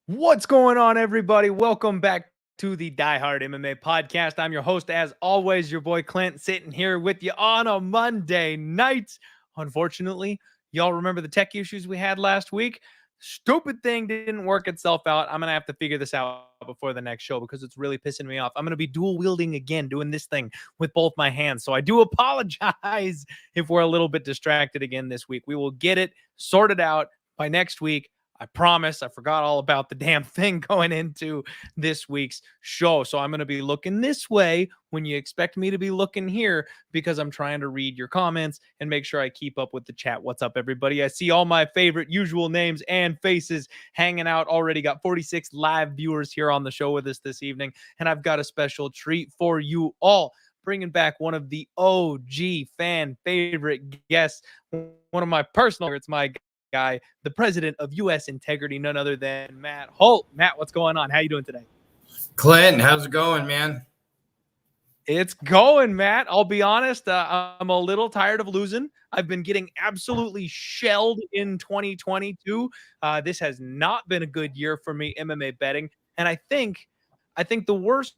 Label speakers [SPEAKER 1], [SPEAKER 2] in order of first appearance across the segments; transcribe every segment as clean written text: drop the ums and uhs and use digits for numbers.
[SPEAKER 1] What's going on, everybody? Welcome back to the Die Hard MMA podcast. I'm your host, as always, your boy Clint, sitting here with you on a Monday night. Unfortunately, y'all remember the tech issues we had last week? Stupid thing didn't work itself out. I'm going to have to figure this out before the next show because it's really pissing me off. I'm going to be dual wielding again, doing this thing with both my hands. So I do apologize if we're a little bit distracted again this week. We will get it sorted out by next week. I promise. I forgot all about the damn thing going into this week's show. So I'm going to be looking this way when you expect me to be looking here because I'm trying to read your comments and make sure I keep up with the chat. What's up, everybody? I see all my favorite usual names and faces hanging out already. Got 46 live viewers here on the show with us this evening, and I've got a special treat for you all. Bringing back one of the OG fan favorite guests, one of my personal favorites, my guy, the president of U.S. Integrity, none other than Matt Holt. Matt, what's going on? How you doing today?
[SPEAKER 2] Clint, how's it going, man?
[SPEAKER 1] It's going, Matt. I'll be honest. I'm a little tired of losing. I've been getting absolutely shelled in 2022. This has not been a good year for me MMA betting, and I think the worst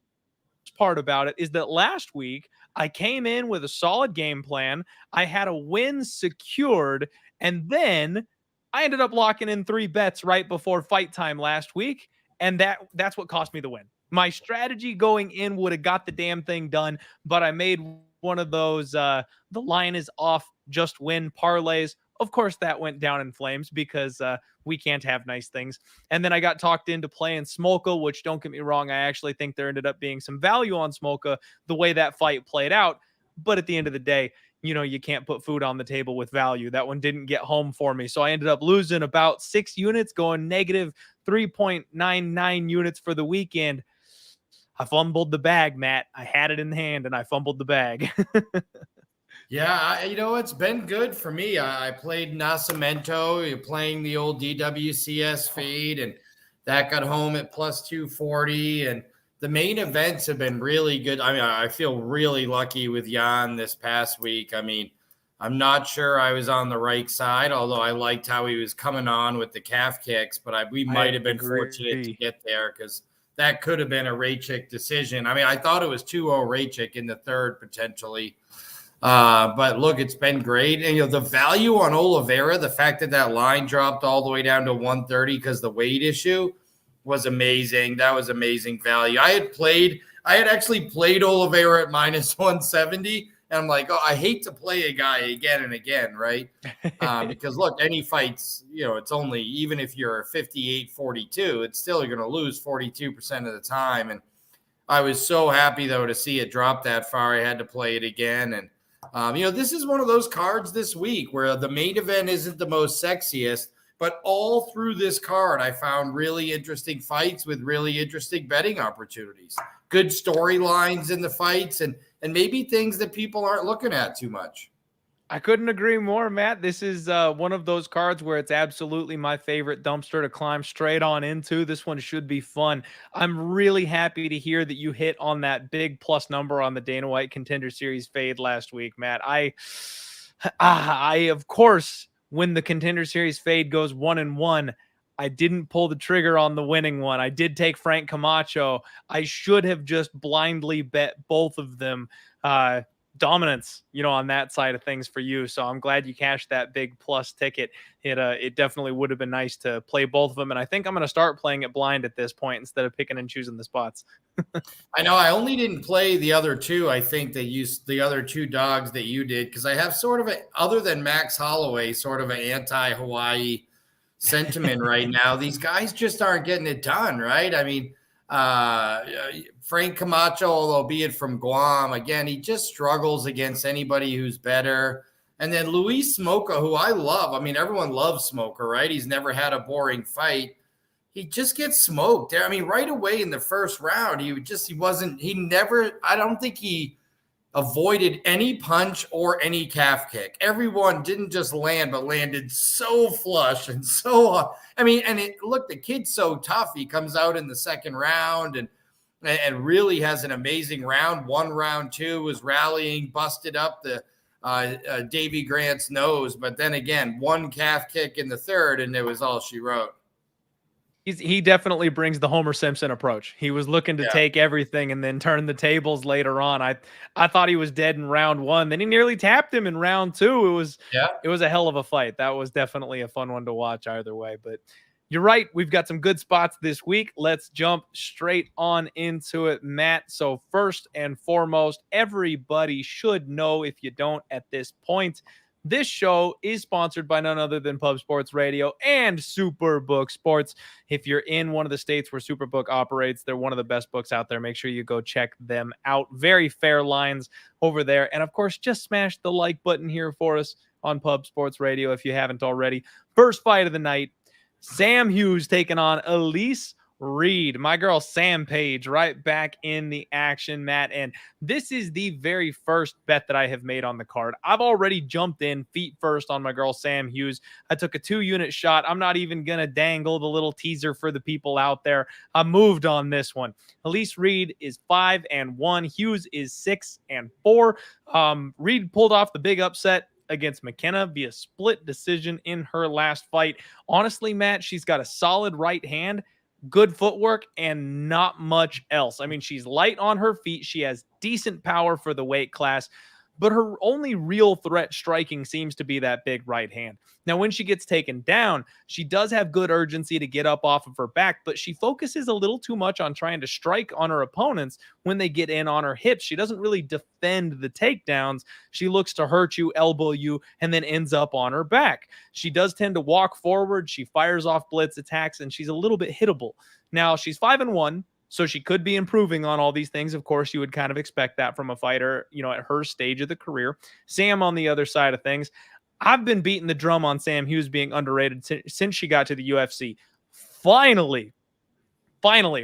[SPEAKER 1] part about it is that last week I came in with a solid game plan. I had a win secured, and then I ended up locking in 3 bets right before fight time last week, and that's what cost me the win. My strategy going in would have got the damn thing done, but I made one of those the line is off, just win parlays. Of course, that went down in flames because we can't have nice things. And then I got talked into playing Smolka, which, don't get me wrong, I actually think there ended up being some value on Smolka the way that fight played out. But at the end of the day, you can't put food on the table with value. That one didn't get home for me. So I ended up losing about 6 units, going negative 3.99 units for the weekend. I fumbled the bag, Matt. I had it in hand and I fumbled the bag.
[SPEAKER 2] Yeah, it's been good for me. I played Nascimento. You're playing the old DWCS fade, and that got home at plus 240. And the main events have been really good. I mean, I feel really lucky with Jan this past week. I mean, I'm not sure I was on the right side, although I liked how he was coming on with the calf kicks, but we might have been fortunate to get there because that could have been a Racek decision. I mean, I thought it was 2-0 Racek in the third potentially. But look, it's been great. And, the value on Oliveira, the fact that line dropped all the way down to 130 because the weight issue was amazing. That was amazing value. I had actually played Oliveira at minus 170. And I'm like, I hate to play a guy again and again, right? Because look, any fights, it's only, even if you're 58-42, it's still, you're going to lose 42% of the time. And I was so happy, though, to see it drop that far. I had to play it again. And, this is one of those cards this week where the main event isn't the most sexiest, but all through this card, I found really interesting fights with really interesting betting opportunities, good storylines in the fights, and maybe things that people aren't looking at too much.
[SPEAKER 1] I couldn't agree more, Matt. This is one of those cards where it's absolutely my favorite dumpster to climb straight on into. This one should be fun. I'm really happy to hear that you hit on that big plus number on the Dana White Contender Series fade last week, Matt. I of course, when the Contender Series fade goes 1-1, I didn't pull the trigger on the winning one. I did take Frank Camacho. I should have just blindly bet both of them. Dominance, on that side of things for you. So I'm glad you cashed that big plus ticket. It definitely would have been nice to play both of them. And I think I'm going to start playing it blind at this point instead of picking and choosing the spots.
[SPEAKER 2] I know I only didn't play the other two. I think they used the other 2 dogs that you did because I have sort of other than Max Holloway, sort of an anti-Hawaii sentiment right now. These guys just aren't getting it done, right? I mean, Frank Camacho, albeit from Guam, again, he just struggles against anybody who's better. And then Luis Smoka, who I love. I mean, everyone loves Smoka, right? He's never had a boring fight. He just gets smoked. I mean, right away in the first round, I don't think he avoided any punch or any calf kick. Everyone didn't just land, but landed so flush and so, look, the kid's so tough. He comes out in the second round and really has an amazing round. 1, round 2 was rallying, busted up the Davy Grant's nose. But then again, 1 calf kick in the third, and it was all she wrote.
[SPEAKER 1] He definitely brings the Homer Simpson approach. He was looking to
[SPEAKER 2] Yeah.
[SPEAKER 1] take everything and then turn the tables later on. I thought he was dead in round 1. Then he nearly tapped him in round 2.
[SPEAKER 2] Yeah.
[SPEAKER 1] It was a hell of a fight. That was definitely a fun one to watch either way. But you're right. We've got some good spots this week. Let's jump straight on into it, Matt. So first and foremost, everybody should know, if you don't at this point, this show is sponsored by none other than Pub Sports Radio and Superbook Sports. If you're in one of the states where Superbook operates, they're one of the best books out there. Make sure you go check them out. Very fair lines over there. And of course, just smash the like button here for us on Pub Sports Radio if you haven't already. First fight of the night, Sam Hughes taking on Elise Reed. My girl Sam Page right back in the action, Matt. And this is the very first bet that I have made on the card. I've already jumped in feet first on my girl Sam Hughes. I took a 2-unit shot. I'm not even going to dangle the little teaser for the people out there. I moved on this one. Elise Reed is 5-1. Hughes is 6-4. Reed pulled off the big upset against McKenna via split decision in her last fight. Honestly, Matt, she's got a solid right hand, good footwork, and not much else. I mean, she's light on her feet. She has decent power for the weight class, but her only real threat striking seems to be that big right hand. Now, when she gets taken down, she does have good urgency to get up off of her back, but she focuses a little too much on trying to strike on her opponents when they get in on her hips. She doesn't really defend the takedowns. She looks to hurt you, elbow you, and then ends up on her back. She does tend to walk forward. She fires off blitz attacks, and she's a little bit hittable. Now, she's 5-1. So she could be improving on all these things. Of course, you would kind of expect that from a fighter, at her stage of the career. Sam on the other side of things. I've been beating the drum on Sam Hughes being underrated since she got to the UFC. Finally,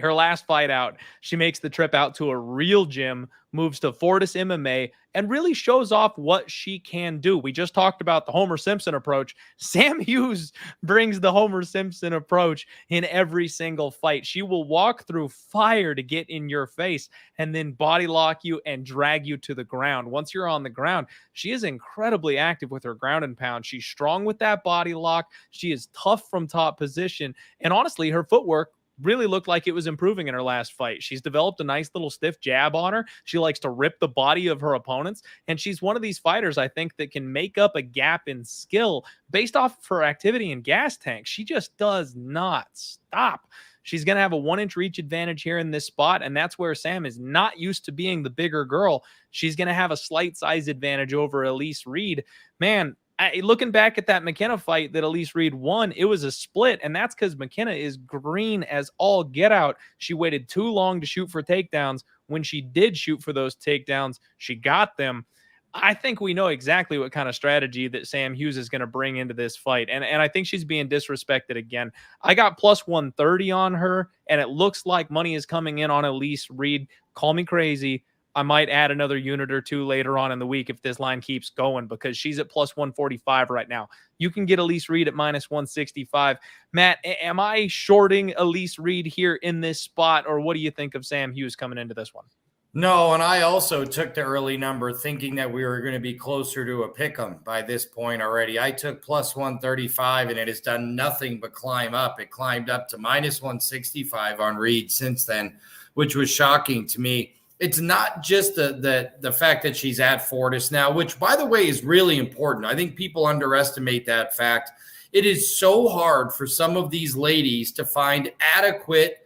[SPEAKER 1] her last fight out, she makes the trip out to a real gym, moves to Fortis MMA, and really shows off what she can do. We just talked about the Homer Simpson approach. Sam Hughes brings the Homer Simpson approach in every single fight. She will walk through fire to get in your face and then body lock you and drag you to the ground. Once you're on the ground, she is incredibly active with her ground and pound. She's strong with that body lock. She is tough from top position. And honestly, her footwork really looked like it was improving in her last fight. She's developed a nice little stiff jab on her. She likes to rip the body of her opponents. And she's one of these fighters, I think, that can make up a gap in skill based off of her activity in gas tank. She just does not stop. She's going to have a 1-inch reach advantage here in this spot, and that's where Sam is not used to being the bigger girl. She's going to have a slight size advantage over Elise Reed. Man, looking back at that McKenna fight that Elise Reed won, it was a split, and that's because McKenna is green as all get out. She waited too long to shoot for takedowns. When she did shoot for those takedowns, she got them. I think we know exactly what kind of strategy that Sam Hughes is going to bring into this fight, and I think she's being disrespected again. I got plus 130 on her, and it looks like money is coming in on Elise Reed. Call me crazy. I might add another unit or two later on in the week if this line keeps going, because she's at plus 145 right now. You can get Elise Reed at minus 165. Matt, am I shorting Elise Reed here in this spot, or what do you think of Sam Hughes coming into this one?
[SPEAKER 2] No, and I also took the early number thinking that we were going to be closer to a pick'em by this point already. I took plus 135, and it has done nothing but climb up. It climbed up to minus 165 on Reed since then, which was shocking to me. It's not just the fact that she's at Fortis now, which, by the way, is really important. I think people underestimate that fact. It is so hard for some of these ladies to find adequate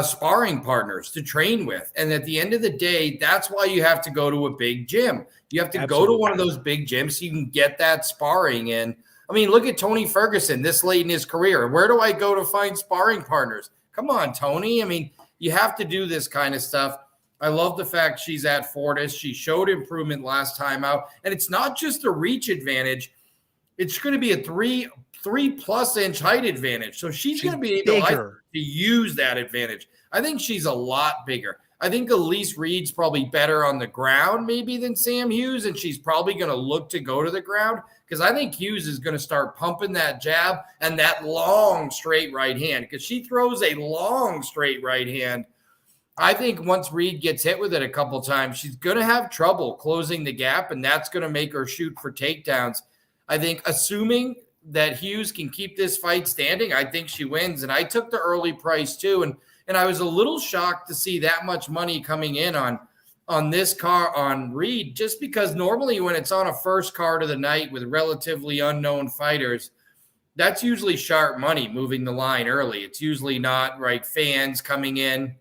[SPEAKER 2] sparring partners to train with. And at the end of the day, that's why you have to go to a big gym. You have to go to one of those big gyms so you can get that sparring in. I mean, look at Tony Ferguson this late in his career. Where do I go to find sparring partners? Come on, Tony. I mean, you have to do this kind of stuff. I love the fact she's at Fortis. She showed improvement last time out. And it's not just a reach advantage. It's going to be a three plus inch height advantage. So she's going to be able to use that advantage. I think she's a lot bigger. I think Elise Reed's probably better on the ground maybe than Sam Hughes, and she's probably going to look to go to the ground because I think Hughes is going to start pumping that jab and that long straight right hand because she throws a long straight right hand. I think once Reed gets hit with it a couple times, she's going to have trouble closing the gap, and that's going to make her shoot for takedowns. I think assuming that Hughes can keep this fight standing, I think she wins. And I took the early price too. And I was a little shocked to see that much money coming in on this car on Reed, just because normally when it's on a first card of the night with relatively unknown fighters, that's usually sharp money moving the line early. It's usually not right fans coming in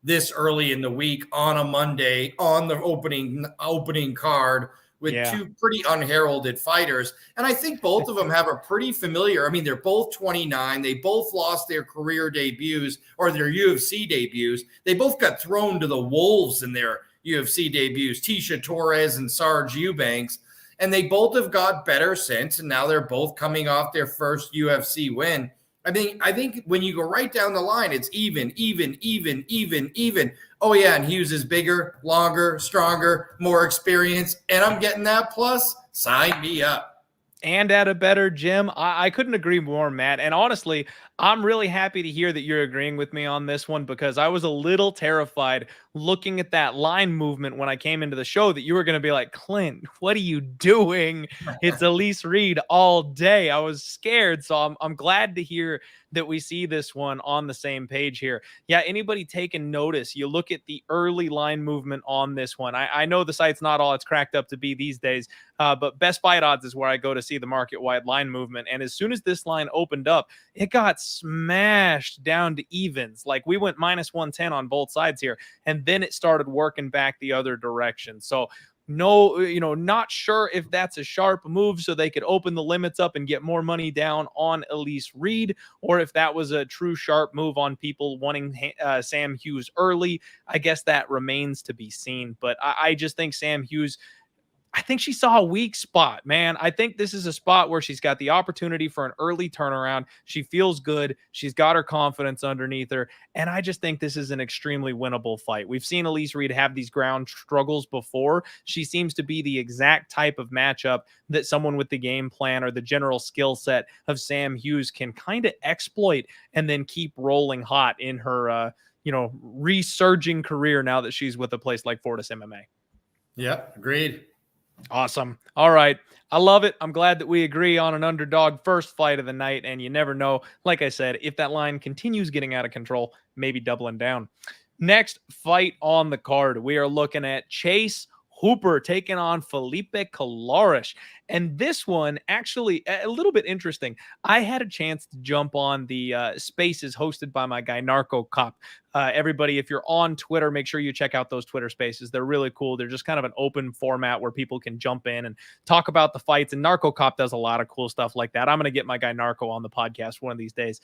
[SPEAKER 2] this early in the week on a Monday on the opening card with two pretty unheralded fighters. And I think both of them have a pretty familiar, I mean, they're both 29. They both lost their career debuts or their UFC debuts. They both got thrown to the wolves in their UFC debuts, Tisha Torres and Sarge Eubanks. And they both have got better since, and now they're both coming off their first UFC win. I think when you go right down the line, it's even. Oh, yeah, and Hughes is bigger, longer, stronger, more experienced, and I'm getting that plus. Sign me up.
[SPEAKER 1] And at a better gym. I couldn't agree more, Matt. And honestly, I'm really happy to hear that you're agreeing with me on this one, because I was a little terrified looking at that line movement when I came into the show that you were going to be like, Clint, what are you doing? It's Elise Reed all day. I was scared. So I'm glad to hear that we see this one on the same page here. Yeah, anybody taking notice, you look at the early line movement on this one. I know the site's not all it's cracked up to be these days, but Best Fight Odds is where I go to see the market-wide line movement. And as soon as this line opened up, it got smashed down to evens. Like we went minus 110 on both sides here, and then it started working back the other direction. So no, not sure if that's a sharp move so they could open the limits up and get more money down on Elise Reed, or if that was a true sharp move on people wanting Sam Hughes early. I guess that remains to be seen. But I just think Sam Hughes, I think she saw a weak spot, man. I think this is a spot where she's got the opportunity for an early turnaround. She feels good. She's got her confidence underneath her. And I just think this is an extremely winnable fight. We've seen Elise Reed have these ground struggles before. She seems to be the exact type of matchup that someone with the game plan or the general skill set of Sam Hughes can kind of exploit and then keep rolling hot in her, resurging career now that she's with a place like Fortis MMA.
[SPEAKER 2] Yep, agreed.
[SPEAKER 1] Awesome. All right. I love it. I'm glad that we agree on an underdog first fight of the night, and you never know. Like I said, if that line continues getting out of control, maybe doubling down. Next fight on the card, we are looking at Chase Hooper taking on Felipe Colares. And this one actually a little bit interesting. I had a chance to jump on the spaces hosted by my guy Narco Cop. Everybody, if you're on Twitter, make sure you check out those Twitter spaces. They're really cool. They're just kind of an open format where people can jump in and talk about the fights. And Narco Cop does a lot of cool stuff like that. I'm going to get my guy Narco on the podcast one of these days.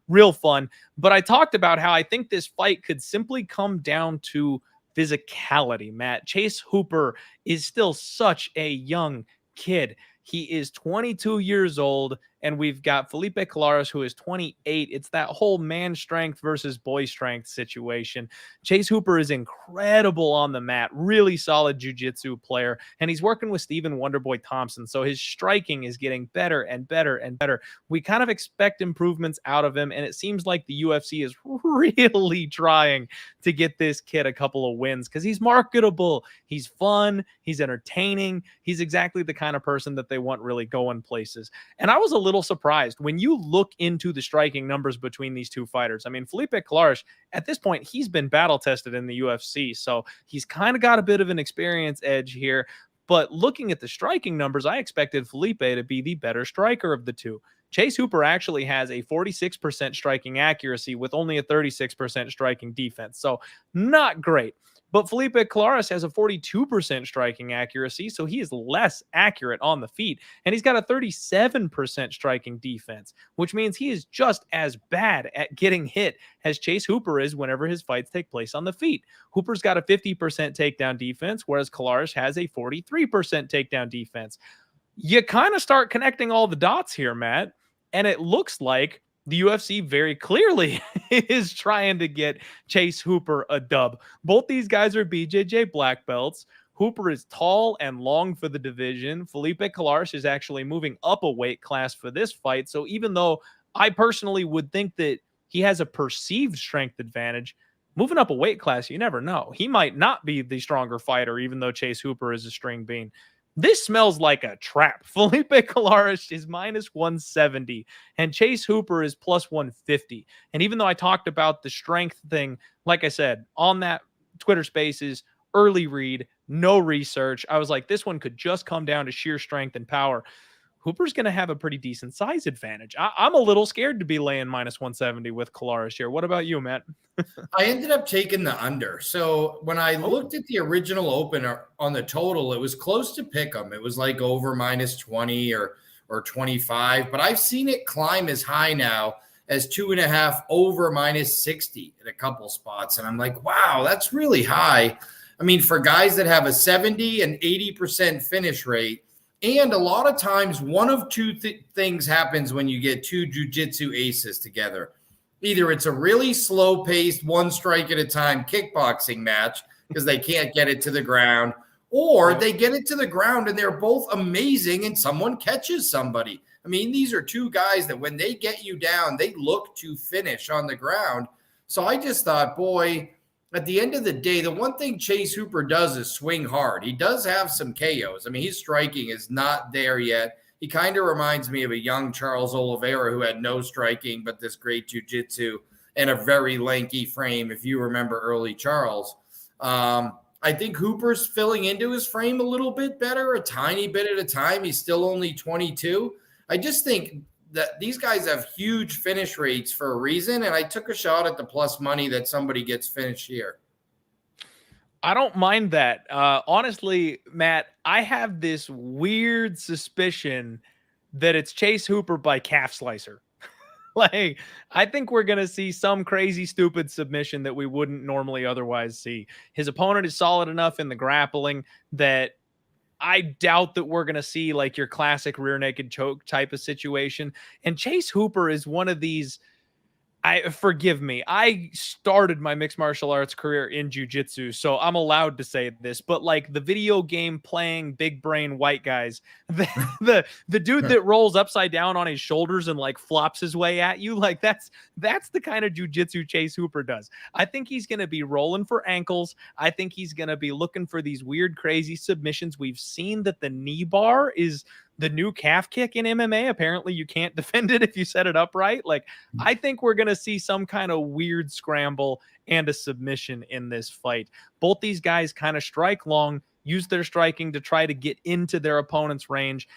[SPEAKER 1] Real fun. But I talked about how I think this fight could simply come down to physicality, Matt. Chase Hooper is still such a young kid. He is 22 years old, and we've got Felipe Colares, who is 28. It's that whole man strength versus boy strength situation. Chase Hooper is incredible on the mat, really solid jiu-jitsu player, and he's working with Stephen Wonderboy Thompson, so his striking is getting better and better and better. We kind of expect improvements out of him, and it seems like the UFC is really trying to get this kid a couple of wins because he's marketable, he's fun, he's entertaining, he's exactly the kind of person that they want really going places. And I was a little surprised when you look into the striking numbers between these two fighters. I mean, Felipe Colares, at this point, he's been battle tested in the UFC, so he's kind of got a bit of an experience edge here. But looking at the striking numbers, I expected Felipe to be the better striker of the two. Chase Hooper actually has a 46% striking accuracy with only a 36% striking defense, so not great. But Felipe Colares has a 42% striking accuracy, so he is less accurate on the feet. And he's got a 37% striking defense, which means he is just as bad at getting hit as Chase Hooper is whenever his fights take place on the feet. Hooper's got a 50% takedown defense, whereas Colares has a 43% takedown defense. You kind of start connecting all the dots here, Matt, and it looks like the UFC very clearly is trying to get Chase Hooper a dub. Both these guys are BJJ black belts. Hooper is tall and long for the division. Felipe Colares is actually moving up a weight class for this fight. So even though I personally would think that he has a perceived strength advantage, moving up a weight class, you never know. He might not be the stronger fighter, even though Chase Hooper is a string bean. This smells like a trap. Felipe Colares is minus 170 and Chase Hooper is plus 150. And even though I talked about the strength thing, like I said, on that Twitter Spaces, early read, no research, I was like, this one could just come down to sheer strength and power. Hooper's going to have a pretty decent size advantage. I'm a little scared to be laying minus 170 with Colares here. What about you, Matt?
[SPEAKER 2] I ended up taking the under. So when I
[SPEAKER 1] Oh.
[SPEAKER 2] looked at the original opener on the total, it was close to pick 'em. It was like over minus 20 or 25, but I've seen it climb as high now as 2.5 over minus 60 in a couple spots. And I'm like, wow, that's really high. I mean, for guys that have a 70 and 80% finish rate, and a lot of times one of two things happens when you get two jiu-jitsu aces together. Either it's a really slow-paced, one strike at a time kickboxing match because they can't get it to the ground, or they get it to the ground and they're both amazing and someone catches somebody. I mean, these are two guys that when they get you down, they look to finish on the ground. So I just thought, boy, at the end of the day, the one thing Chase Hooper does is swing hard. He does have some KOs. I mean, his striking is not there yet. He kind of reminds me of a young Charles Oliveira who had no striking, but this great jiu-jitsu and a very lanky frame, if you remember early Charles. I think Hooper's filling into his frame a little bit better, a tiny bit at a time. He's still only 22. I just think that these guys have huge finish rates for a reason, and I took a shot at the plus money that somebody gets finished here.
[SPEAKER 1] I don't mind that. Honestly, Matt, I have this weird suspicion that it's Chase Hooper by calf slicer. Like, I think we're going to see some crazy, stupid submission that we wouldn't normally otherwise see. His opponent is solid enough in the grappling that I doubt that we're going to see like your classic rear naked choke type of situation. And Chase Hooper is one of these. Forgive me. I started my mixed martial arts career in jiu-jitsu, so I'm allowed to say this, but like the video game playing big brain white guys, the dude that rolls upside down on his shoulders and like flops his way at you, like that's the kind of jiu-jitsu Chase Hooper does. I think he's going to be rolling for ankles. I think he's going to be looking for these weird, crazy submissions. We've seen that the knee bar is the new calf kick in MMA. Apparently you can't defend it if you set it up right. Like, I think we're going to see some kind of weird scramble and a submission in this fight. Both these guys kind of strike long, use their striking to try to get into their opponent's range.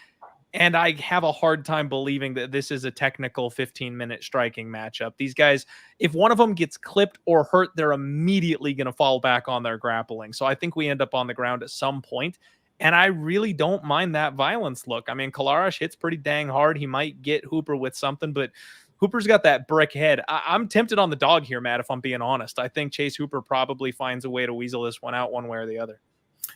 [SPEAKER 1] And I have a hard time believing that this is a technical 15-minute striking matchup. These guys, if one of them gets clipped or hurt, they're immediately going to fall back on their grappling. So I think we end up on the ground at some point. And I really don't mind that violence look. I mean, Colares hits pretty dang hard. He might get Hooper with something, but Hooper's got that brick head. I'm tempted on the dog here, Matt, if I'm being honest. I think Chase Hooper probably finds a way to weasel this one out one way or the other.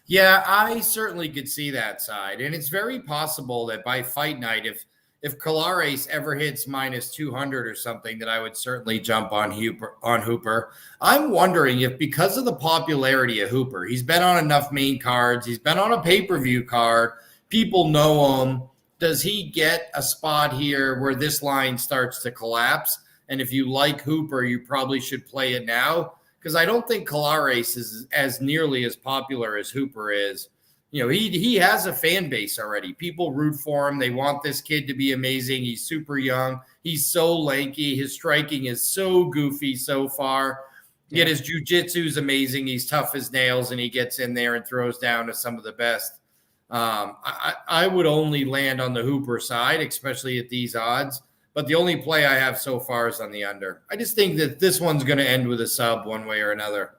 [SPEAKER 2] Yeah, I certainly could see that side. And it's very possible that by fight night, if Colares ever hits minus 200 or something, that I would certainly jump on Hooper. I'm wondering if because of the popularity of Hooper, he's been on enough main cards, he's been on a pay-per-view card, people know him. Does he get a spot here where this line starts to collapse? And if you like Hooper, you probably should play it now, because I don't think Colares is as nearly as popular as Hooper is. You know, he has a fan base already. People root for him. They want this kid to be amazing. He's super young. He's so lanky. His striking is so goofy so far. Yet his jiu-jitsu is amazing. He's tough as nails, and he gets in there and throws down to some of the best. I would only land on the Hooper side, especially at these odds. But the only play I have so far is on the under. I just think that this one's going to end with a sub one way or another.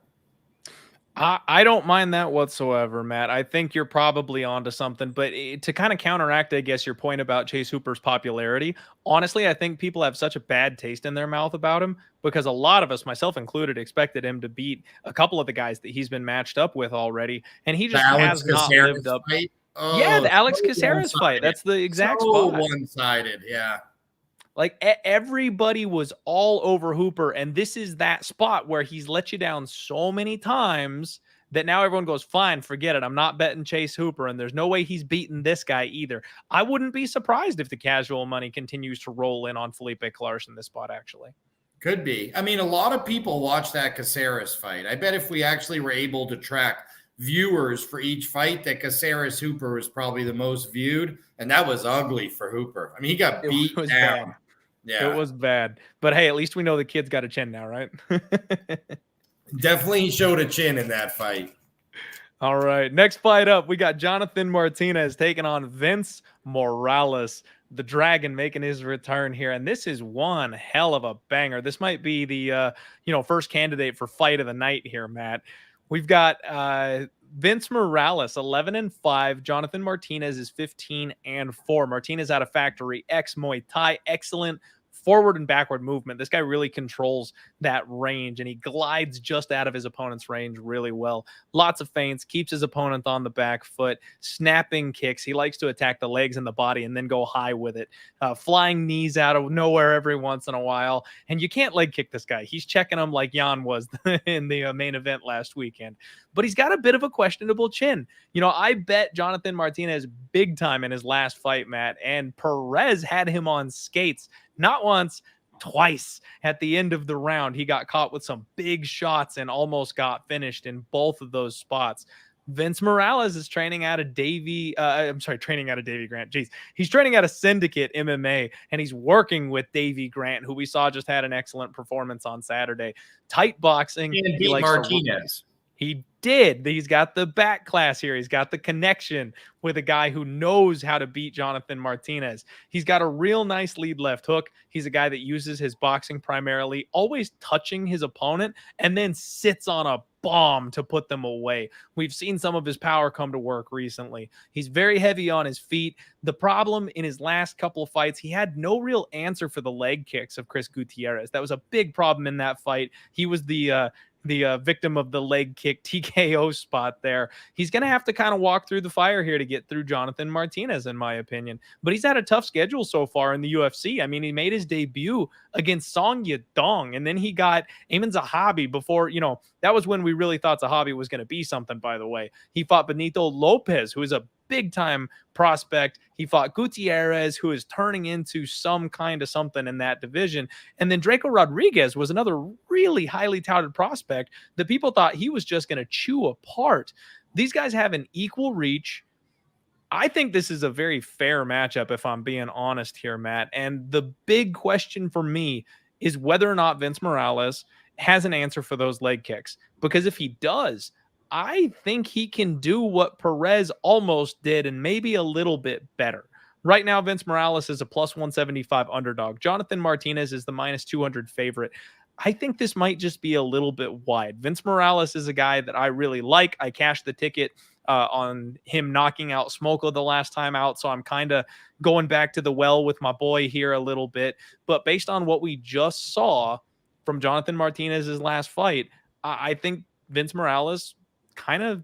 [SPEAKER 1] I don't mind that whatsoever, Matt. I think you're probably onto something. But to kind of counteract, I guess, your point about Chase Hooper's popularity, honestly, I think people have such a bad taste in their mouth about him because a lot of us, myself included, expected him to beat a couple of the guys that he's been matched up with already. And he just has not lived up.
[SPEAKER 2] Oh,
[SPEAKER 1] yeah, the Alex Caceres fight. That's the exact spot.
[SPEAKER 2] One-sided, yeah.
[SPEAKER 1] Like everybody was all over Hooper, and this is that spot where he's let you down so many times that now everyone goes, fine, forget it. I'm not betting Chase Hooper, and there's no way he's beating this guy either. I wouldn't be surprised if the casual money continues to roll in on Felipe Colares in this spot, actually.
[SPEAKER 2] Could be. I mean, a lot of people watch that Caceres fight. I bet if we actually were able to track viewers for each fight, that Caceres Hooper was probably the most viewed, and that was ugly for Hooper. I mean, he got beat
[SPEAKER 1] was
[SPEAKER 2] down.
[SPEAKER 1] bad.
[SPEAKER 2] Yeah,
[SPEAKER 1] it was bad. But hey, at least we know the kid's got a chin now, right?
[SPEAKER 2] Definitely showed a chin in that fight.
[SPEAKER 1] All right, next fight up, we got Jonathan Martinez taking on Vince Morales, the Dragon, making his return here, and this is one hell of a banger. This might be the first candidate for fight of the night here, Matt. We've got Vince Morales 11-5. Jonathan Martinez is 15-4. Martinez out of Factory X Muay Thai, excellent forward and backward movement. This guy really controls that range, and he glides just out of his opponent's range really well. Lots of feints, keeps his opponent on the back foot, snapping kicks. He likes to attack the legs and the body and then go high with it. Flying knees out of nowhere every once in a while. And you can't leg kick this guy. He's checking him like Jan was in the main event last weekend. But he's got a bit of a questionable chin. I bet Jonathan Martinez big time in his last fight, Matt, and Perez had him on skates. Not once, twice. At the end of the round, he got caught with some big shots and almost got finished in both of those spots. Vince Morales is training out of Davy Grant. Jeez. He's training out of Syndicate MMA, and he's working with Davy Grant, who we saw just had an excellent performance on Saturday. Tight boxing.
[SPEAKER 2] He likes Martinez.
[SPEAKER 1] He did. He's got the back class here. He's got the connection with a guy who knows how to beat Jonathan Martinez. He's got a real nice lead left hook. He's a guy that uses his boxing primarily, always touching his opponent, and then sits on a bomb to put them away. We've seen some of his power come to work recently. He's very heavy on his feet. The problem in his last couple of fights, he had no real answer for the leg kicks of Chris Gutierrez. That was a big problem in that fight. He was the victim of the leg kick TKO spot there. He's going to have to kind of walk through the fire here to get through Jonathan Martinez, in my opinion. But he's had a tough schedule so far in the UFC. I mean, he made his debut against Song Yadong, and then he got Amin Zahabi before, that was when we really thought Zahabi was going to be something, by the way. He fought Benito Lopez, who is a big-time prospect. He fought Gutierrez, who is turning into some kind of something in that division. And then Draco Rodriguez was another really highly touted prospect that people thought he was just going to chew apart. These guys have an equal reach. I think this is a very fair matchup, if I'm being honest here, Matt. And the big question for me is whether or not Vince Morales has an answer for those leg kicks. Because if he does, I think he can do what Perez almost did and maybe a little bit better. Right now, Vince Morales is a plus 175 underdog. Jonathan Martinez is the minus 200 favorite. I think this might just be a little bit wide. Vince Morales is a guy that I really like. I cashed the ticket on him knocking out Smoko the last time out, so I'm kind of going back to the well with my boy here a little bit. But based on what we just saw from Jonathan Martinez's last fight, I think Vince Morales kind of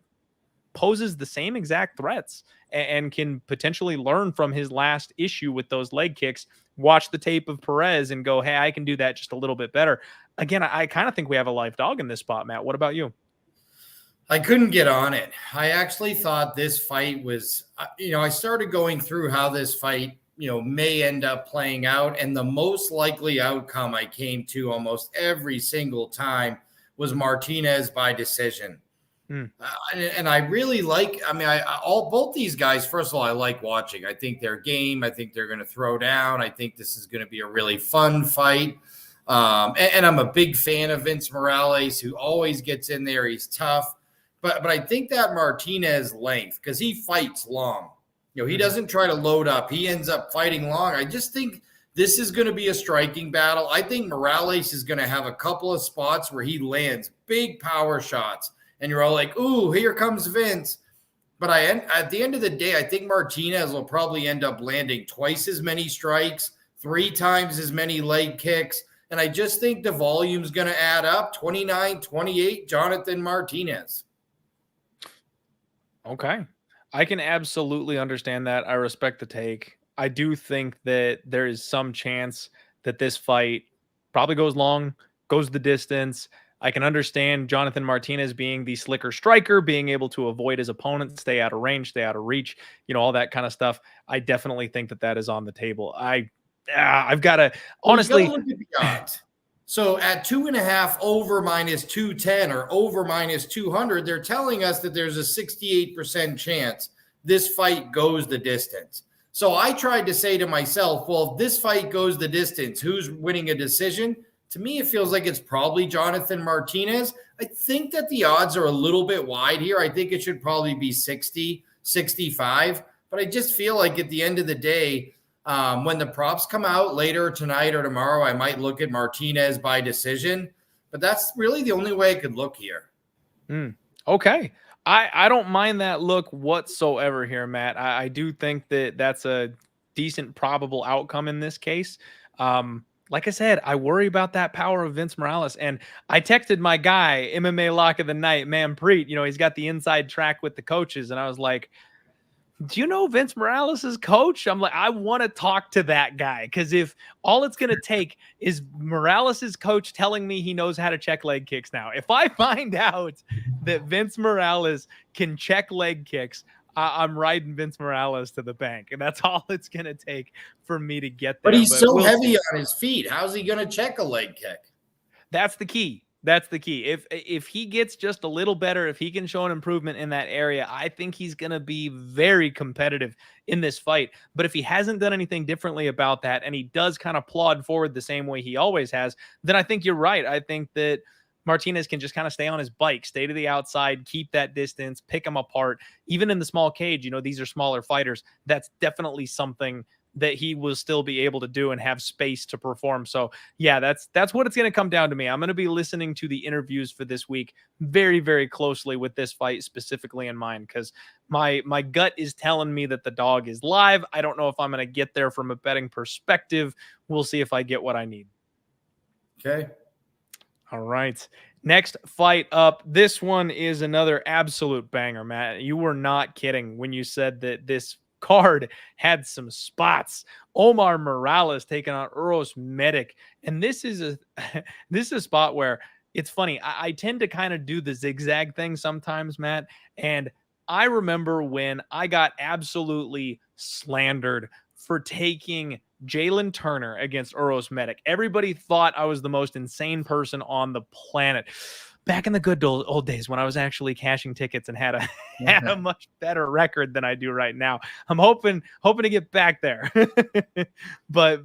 [SPEAKER 1] poses the same exact threats and can potentially learn from his last issue with those leg kicks, watch the tape of Perez and go, hey, I can do that just a little bit better. Again, I kind of think we have a live dog in this spot, Matt. What about you?
[SPEAKER 2] I couldn't get on it. I actually thought this fight was, I started going through how this fight, may end up playing out. And the most likely outcome I came to almost every single time was Martinez by decision. And I really like, both these guys, first of all, I like watching. I think they're game. I think they're going to throw down. I think this is going to be a really fun fight. And I'm a big fan of Vince Morales, who always gets in there. He's tough. But I think that Martinez length, because he fights long. He doesn't try to load up. He ends up fighting long. I just think this is going to be a striking battle. I think Morales is going to have a couple of spots where he lands big power shots. And you're all like, ooh, here comes Vince. But at the end of the day, I think Martinez will probably end up landing twice as many strikes, 3 times as many leg kicks. And I just think the volume's going to add up. 29-28, Jonathan Martinez.
[SPEAKER 1] Okay. I can absolutely understand that. I respect the take. I do think that there is some chance that this fight probably goes long, goes the distance. I can understand Jonathan Martinez being the slicker striker, being able to avoid his opponent, stay out of range, stay out of reach, all that kind of stuff. I definitely think that is on the table. I've got to honestly
[SPEAKER 2] look at the odds. So at 2.5 over -210 or over -200, they're telling us that there's a 68% chance this fight goes the distance. So I tried to say to myself, well, if this fight goes the distance, who's winning a decision? To me, it feels like it's probably Jonathan Martinez. I think that the odds are a little bit wide here. I think it should probably be 60, 65. But I just feel like at the end of the day, when the props come out later tonight or tomorrow, I might look at Martinez by decision. But that's really the only way I could look here.
[SPEAKER 1] Okay. I don't mind that look whatsoever here, Matt. I do think that that's a decent probable outcome in this case. Like I said, I worry about that power of Vince Morales. And I texted my guy, MMA Lock of the Night, Manpreet. He's got the inside track with the coaches. And I was like, do you know Vince Morales' coach? I'm like, I want to talk to that guy, because if all it's going to take is Morales' coach telling me he knows how to check leg kicks now, if I find out that Vince Morales can check leg kicks, I'm riding Vince Morales to the bank, and that's all it's going to take for me to get there.
[SPEAKER 2] But he's so heavy on his feet. How's he going to check a leg kick?
[SPEAKER 1] That's the key. That's the key. If he gets just a little better, if he can show an improvement in that area, I think he's going to be very competitive in this fight. But if he hasn't done anything differently about that, and he does kind of plod forward the same way he always has, then I think you're right. I think that Martinez can just kind of stay on his bike, stay to the outside, keep that distance, pick him apart. Even in the small cage, these are smaller fighters. That's definitely something that he will still be able to do and have space to perform. So yeah, that's what it's going to come down to me. I'm going to be listening to the interviews for this week very, very closely with this fight specifically in mind, because my gut is telling me that the dog is live. I don't know if I'm going to get there from a betting perspective. We'll see if I get what I need.
[SPEAKER 2] Okay.
[SPEAKER 1] All right. Next fight up. This one is another absolute banger, Matt. You were not kidding when you said that this card had some spots. Omar Morales taking on Uros Medic. And this is a spot where it's funny. I tend to kind of do the zigzag thing sometimes, Matt. And I remember when I got absolutely slandered for taking Jalen Turner against Uros Medic. Everybody thought I was the most insane person on the planet. Back in the good old days when I was actually cashing tickets and had a much better record than I do right now. I'm hoping to get back there. But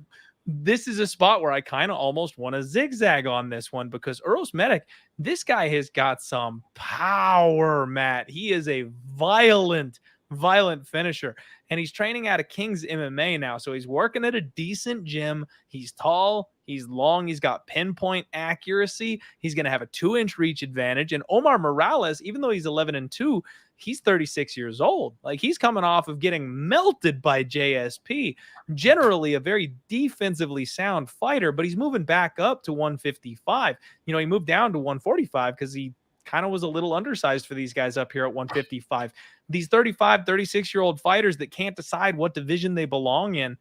[SPEAKER 1] this is a spot where I kind of almost want to zigzag on this one, because Uros Medic, this guy has got some power, Matt. He is a violent finisher, and he's training out of King's MMA now. So he's working at a decent gym. He's tall, he's long, he's got pinpoint accuracy. He's going to have a 2-inch reach advantage. And Omar Morales, even though he's 11-2, he's 36 years old. Like, he's coming off of getting melted by JSP. Generally a very defensively sound fighter, but he's moving back up to 155. He moved down to 145 because he kind of was a little undersized for these guys up here at 155. These 35, 36-year-old fighters that can't decide what division they belong in,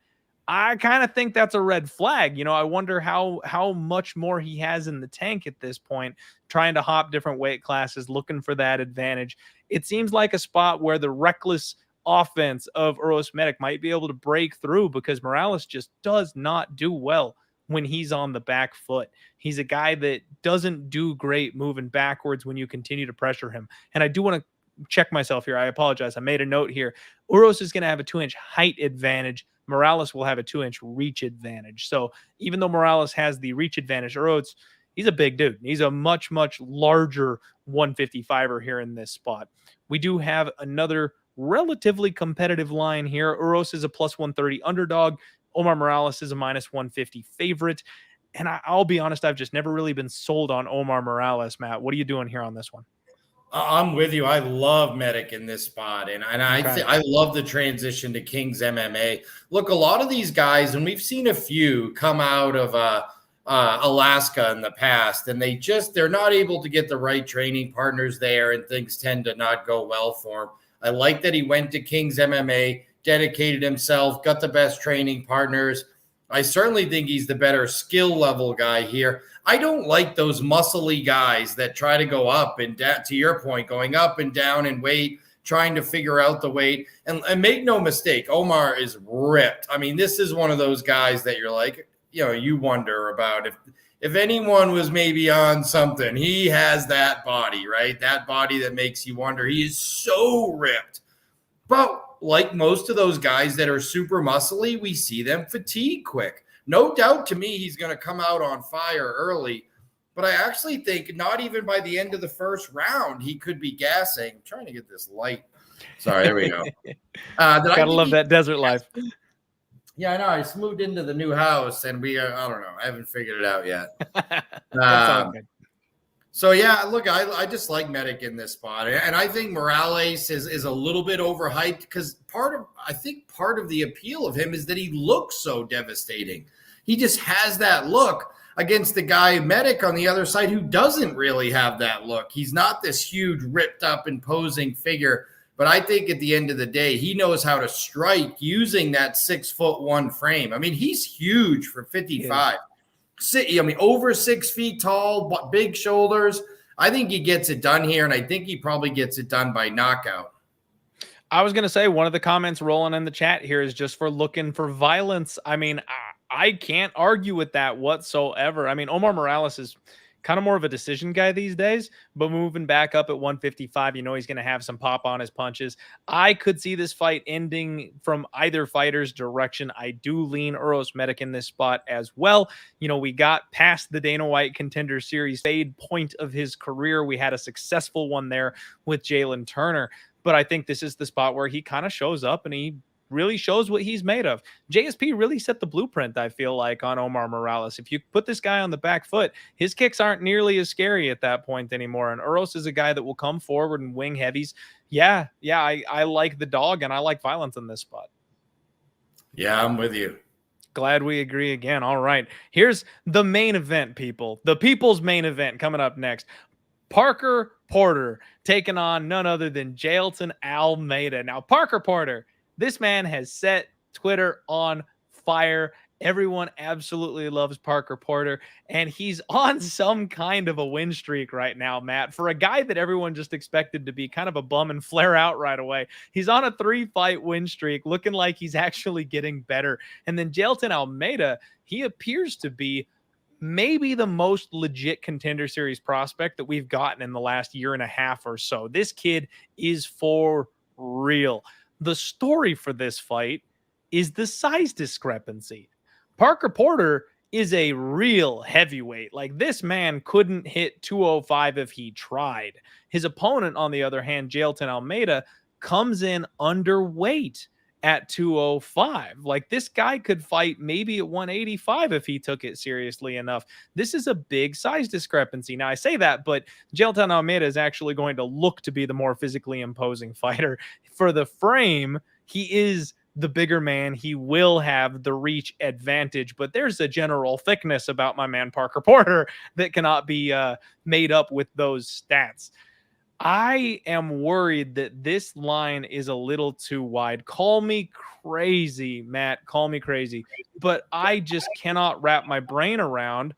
[SPEAKER 1] I kind of think that's a red flag. I wonder how much more he has in the tank at this point, trying to hop different weight classes, looking for that advantage. It seems like a spot where the reckless offense of Uros Medic might be able to break through, because Morales just does not do well when he's on the back foot. He's a guy that doesn't do great moving backwards when you continue to pressure him. And I do want to check myself here. I apologize. I made a note here. Uros is going to have a 2-inch height advantage. Morales will have a 2-inch reach advantage. So even though Morales has the reach advantage, Uros, he's a big dude. He's a much, much larger 155er here in this spot. We do have another relatively competitive line here. Uros is a +130 underdog. Omar Morales is a -150 favorite. And I'll be honest, I've just never really been sold on Omar Morales, Matt. What are you doing here on this one?
[SPEAKER 2] I'm with you. I love Medic in this spot, and I love the transition to King's MMA. Look, a lot of these guys, and we've seen a few come out of Alaska in the past, and they're not able to get the right training partners there, and things tend to not go well for him. I like that he went to King's MMA, dedicated himself, got the best training partners. I certainly think he's the better skill level guy here. I don't like those muscly guys that try to go up and down, to your point, going up and down in weight, trying to figure out the weight. And make no mistake, Omar is ripped. I mean, this is one of those guys that you're like, you wonder about if anyone was maybe on something, he has that body, right? That body that makes you wonder. He is so ripped. But like most of those guys that are super muscly, we see them fatigue quick. No doubt to me, he's going to come out on fire early. But I actually think not even by the end of the first round, he could be gassing. I'm trying to get this light. Sorry, there we go.
[SPEAKER 1] Gotta love that desert life.
[SPEAKER 2] Yeah, I know. I just moved into the new house, and I don't know. I haven't figured it out yet. So, yeah, look, I just like Medic in this spot. And I think Morales is a little bit overhyped because part of the appeal of him is that he looks so devastating. He just has that look against the guy Medic on the other side who doesn't really have that look. He's not this huge, ripped up, imposing figure. But I think at the end of the day, he knows how to strike using that 6'1" frame. I mean, he's huge for 55. I mean, over 6 feet tall, big shoulders. I think he gets it done here, and I think he probably gets it done by knockout.
[SPEAKER 1] I was going to say one of the comments rolling in the chat here is just for looking for violence. I mean, I can't argue with that whatsoever. I mean, Omar Morales is kind of more of a decision guy these days, but moving back up at 155, you know he's going to have some pop on his punches. I could see this fight ending from either fighter's direction. I do lean Uros Medic in this spot as well. You know, we got past the Dana White Contender Series fade point of his career. We had a successful one there with Jalen Turner, but I think this is the spot where he kind of shows up and he really shows what he's made of. JSP really set the blueprint, I feel like, on Omar Morales. If you put this guy on the back foot, his kicks aren't nearly as scary at that point anymore. And Uros is a guy that will come forward and wing heavies. Yeah, I like the dog, and I like violence in this spot.
[SPEAKER 2] Yeah, I'm with you.
[SPEAKER 1] Glad we agree again. All right. Here's the main event, people. The people's main event coming up next. Parker Porter taking on none other than Jailton Almeida. Now, Parker Porter, this man has set Twitter on fire. Everyone absolutely loves Parker Porter, and he's on some kind of a win streak right now, Matt. For a guy that everyone just expected to be kind of a bum and flare out right away, he's on a 3-fight win streak, looking like he's actually getting better. And then Jailton Almeida, he appears to be maybe the most legit Contender Series prospect that we've gotten in the last year and a half or so. This kid is for real. The story for this fight is the size discrepancy. Parker Porter is a real heavyweight. Like, this man couldn't hit 205 if he tried. His opponent, on the other hand, Jailton Almeida, comes in underweight at 205. Like, this guy could fight maybe at 185 if he took it seriously enough. This is a big size discrepancy. Now, I say that, but Jailton Almeida is actually going to look to be the more physically imposing fighter. For the frame, he is the bigger man. He will have the reach advantage, but there's a general thickness about my man Parker Porter that cannot be made up with those stats. I am worried that this line is a little too wide. Call me crazy, Matt. Call me crazy. But I just cannot wrap my brain around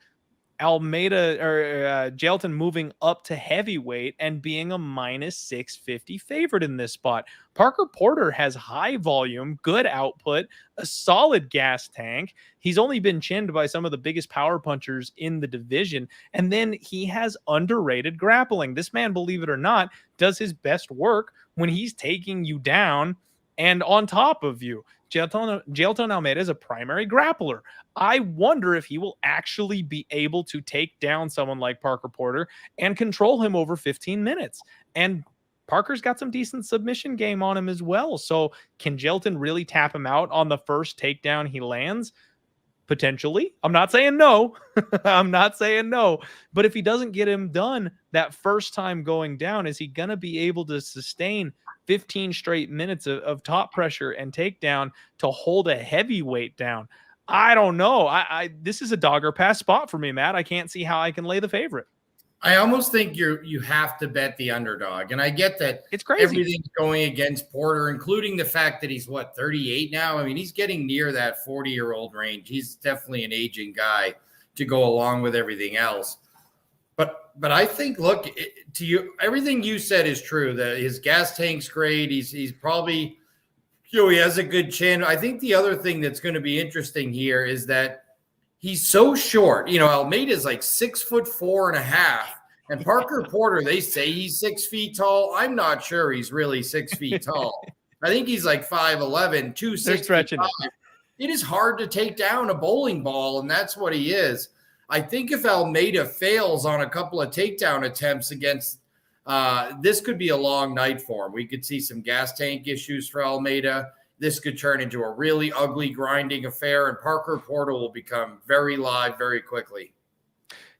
[SPEAKER 1] Almeida or Jailton moving up to heavyweight and being a minus 650 favorite in this spot. Parker Porter has high volume, good output, a solid gas tank. He's only been chinned by some of the biggest power punchers in the division. And then he has underrated grappling. This man, believe it or not, does his best work when he's taking you down and on top of you. Jailton Almeida is a primary grappler. I wonder if he will actually be able to take down someone like Parker Porter and control him over 15 minutes. And Parker's got some decent submission game on him as well. So can Jailton really tap him out on the first takedown he lands? Potentially. I'm not saying no. I'm not saying no. But if he doesn't get him done that first time going down, is he going to be able to sustain 15 straight minutes of top pressure and takedown to hold a heavyweight down? I don't know. This is a dogger pass spot for me, Matt. I can't see how I can lay the favorite.
[SPEAKER 2] I almost think you have to bet the underdog. And I get that
[SPEAKER 1] it's crazy.
[SPEAKER 2] Everything's going against Porter, including the fact that he's 38 now. I mean, he's getting near that 40-year-old range. He's definitely an aging guy to go along with everything else. But I think, look, to you, everything you said is true. That his gas tank's great. He's probably, he has a good chin. I think the other thing that's going to be interesting here is that he's so short. You know, Almeida's like 6'4.5", and Parker Porter, they say he's 6 feet tall. I'm not sure he's really 6 feet tall. I think he's like 5'11", 265.
[SPEAKER 1] They're stretching it.
[SPEAKER 2] It is hard to take down a bowling ball, and that's what he is. I think if Almeida fails on a couple of takedown attempts against this could be a long night for him. We could see some gas tank issues for Almeida. This could turn into a really ugly grinding affair, and Parker Porter will become very live very quickly.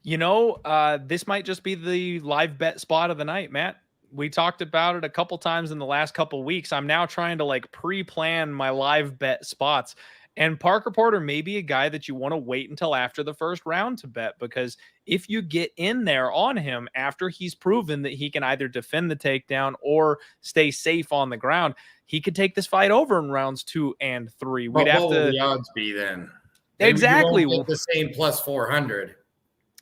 [SPEAKER 1] You know, this might just be the live bet spot of the night, Matt. We talked about it a couple times in the last couple weeks. I'm now trying to like pre-plan my live bet spots. And Parker Porter may be a guy that you want to wait until after the first round to bet, because if you get in there on him after he's proven that he can either defend the takedown or stay safe on the ground, he could take this fight over in rounds 2 and 3.
[SPEAKER 2] What will the odds be then?
[SPEAKER 1] Exactly.
[SPEAKER 2] You won't get the same plus 400.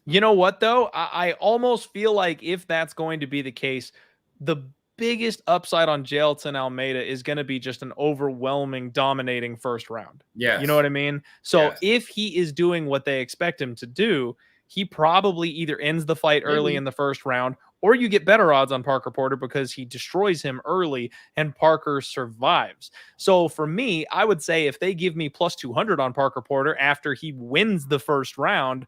[SPEAKER 1] You know what, though? I almost feel like if that's going to be the case, the biggest upside on Jailton Almeida is going to be just an overwhelming, dominating first round.
[SPEAKER 2] Yeah.
[SPEAKER 1] You know what I mean? So
[SPEAKER 2] yes.
[SPEAKER 1] If he is doing what they expect him to do, he probably either ends the fight early in the first round, or you get better odds on Parker Porter because he destroys him early and Parker survives. So for me, I would say if they give me plus 200 on Parker Porter after he wins the first round,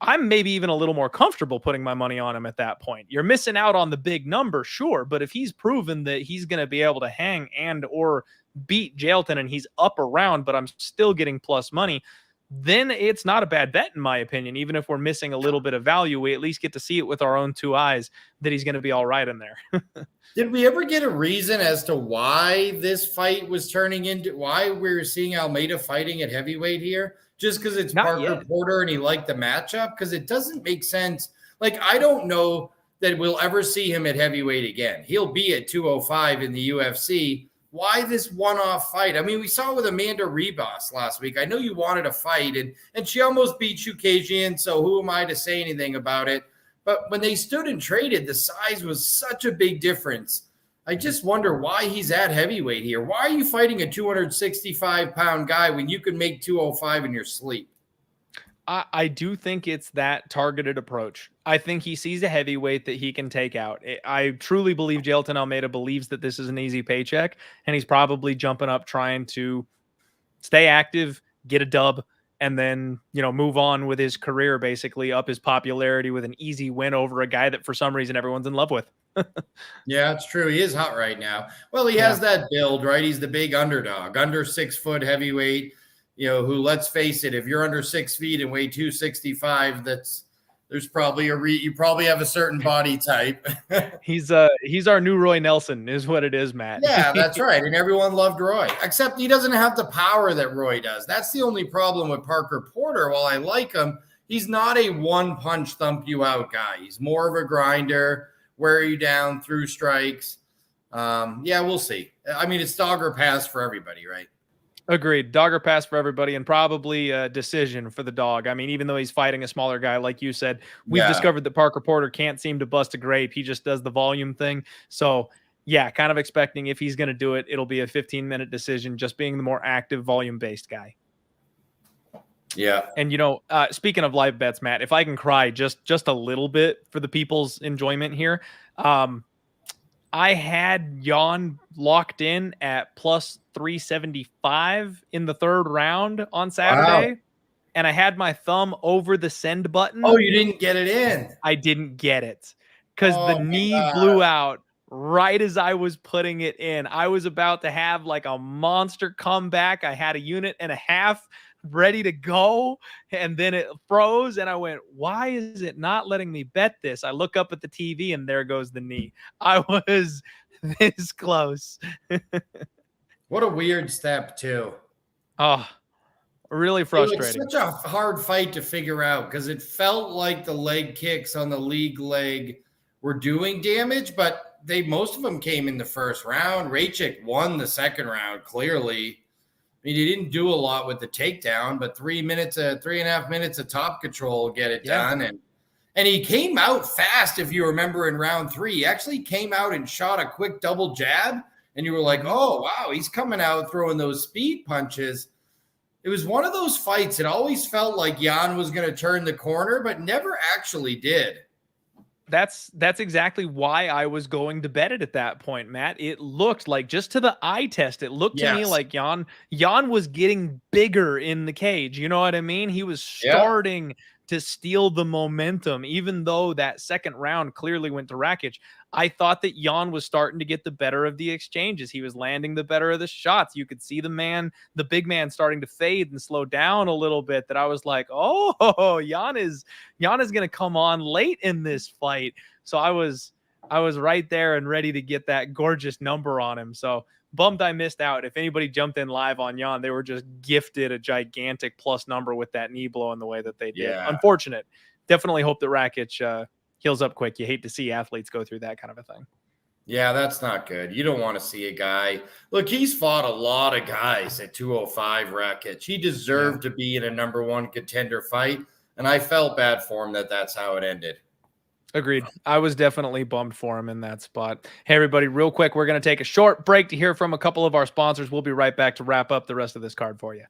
[SPEAKER 1] I'm maybe even a little more comfortable putting my money on him at that point. You're missing out on the big number, sure, but if he's proven that he's going to be able to hang and or beat Jailton and he's up around, but I'm still getting plus money, then it's not a bad bet in my opinion. Even if we're missing a little bit of value, we at least get to see it with our own 2 eyes that he's going to be all right in there.
[SPEAKER 2] Did we ever get a reason as to why this fight was turning into, why we were seeing Almeida fighting at heavyweight here? Just because it's Parker Porter and he liked the matchup? Because it doesn't make sense. Like, I don't know that we'll ever see him at heavyweight again. He'll be at 205 in the UFC. Why this one-off fight? I mean, we saw it with Amanda Ribas last week. I know you wanted a fight, and she almost beat Chukasian, so who am I to say anything about it? But when they stood and traded, the size was such a big difference. I just wonder why he's at heavyweight here. Why are you fighting a 265-pound guy when you can make 205 in your sleep?
[SPEAKER 1] I do think it's that targeted approach. I think he sees a heavyweight that he can take out. I truly believe Jailton Almeida believes that this is an easy paycheck, and he's probably jumping up trying to stay active, get a dub, and then, you know, move on with his career, basically up his popularity with an easy win over a guy that for some reason everyone's in love with.
[SPEAKER 2] Yeah, it's true. He is hot right now. Well, he has that build, right? He's the big underdog, under 6 foot heavyweight, you know, who, let's face it, if you're under 6 feet and weigh 265, there's probably you probably have a certain body type.
[SPEAKER 1] He's our new Roy Nelson is what it is, Matt.
[SPEAKER 2] Yeah, that's right. And everyone loved Roy, except he doesn't have the power that Roy does. That's the only problem with Parker Porter. While I like him, he's not a one punch thump you out guy. He's more of a grinder, wear you down through strikes. Yeah, we'll see. I mean, it's dog or pass for everybody, right?
[SPEAKER 1] Agreed. Dog or pass for everybody, and probably a decision for the dog. I mean, even though he's fighting a smaller guy, like you said, we've discovered that Parker Porter can't seem to bust a grape. He just does the volume thing. So, yeah, kind of expecting if he's going to do it, it'll be a 15-minute decision, just being the more active, volume-based guy.
[SPEAKER 2] Yeah.
[SPEAKER 1] And, you know, speaking of live bets, Matt, if I can cry just a little bit for the people's enjoyment here, I had Yong locked in at plus 375 in the third round on Saturday. Wow. And I had my thumb over the send button.
[SPEAKER 2] Oh, you didn't get it in.
[SPEAKER 1] I didn't get it because the knee blew out right as I was putting it in. I was about to have like a monster comeback. I had a unit and a half ready to go, and then it froze, and I went, why is it not letting me bet this? I look up at the TV, and there goes the knee. I was this close.
[SPEAKER 2] What a weird step, too.
[SPEAKER 1] Oh, really frustrating.
[SPEAKER 2] It was such a hard fight to figure out because it felt like the leg kicks on the league leg were doing damage, but most of them came in the first round. Ricci won the second round, clearly. I mean, he didn't do a lot with the takedown, but 3.5 minutes of top control get it done. And he came out fast, if you remember, in round 3. He actually came out and shot a quick double jab, and you were like, oh, wow, he's coming out throwing those speed punches. it was one of those fights. It always felt like Jan was going to turn the corner, but never actually did.
[SPEAKER 1] That's exactly why I was going to bet it at that point, Matt. It looked like, just to the eye test, it looked to me like Jan was getting bigger in the cage. You know what I mean? He was starting to steal the momentum, even though that second round clearly went to Rakic. I thought that Jan was starting to get the better of the exchanges. He was landing the better of the shots. You could see the big man starting to fade and slow down a little bit, that I was like, oh, Jan is going to come on late in this fight. So I was right there and ready to get that gorgeous number on him. So bummed I missed out. If anybody jumped in live on Jan, they were just gifted a gigantic plus number with that knee blow in the way that they did. Unfortunate. Definitely hope that Rakic heals up quick. You hate to see athletes go through that kind of a thing.
[SPEAKER 2] Yeah, that's not good. You don't want to see a guy. Look, he's fought a lot of guys at 205, Rakic. He deserved to be in a number one contender fight, and I felt bad for him that that's how it ended.
[SPEAKER 1] Agreed. I was definitely bummed for him in that spot. Hey, everybody, real quick, we're going to take a short break to hear from a couple of our sponsors. We'll be right back to wrap up the rest of this card for you.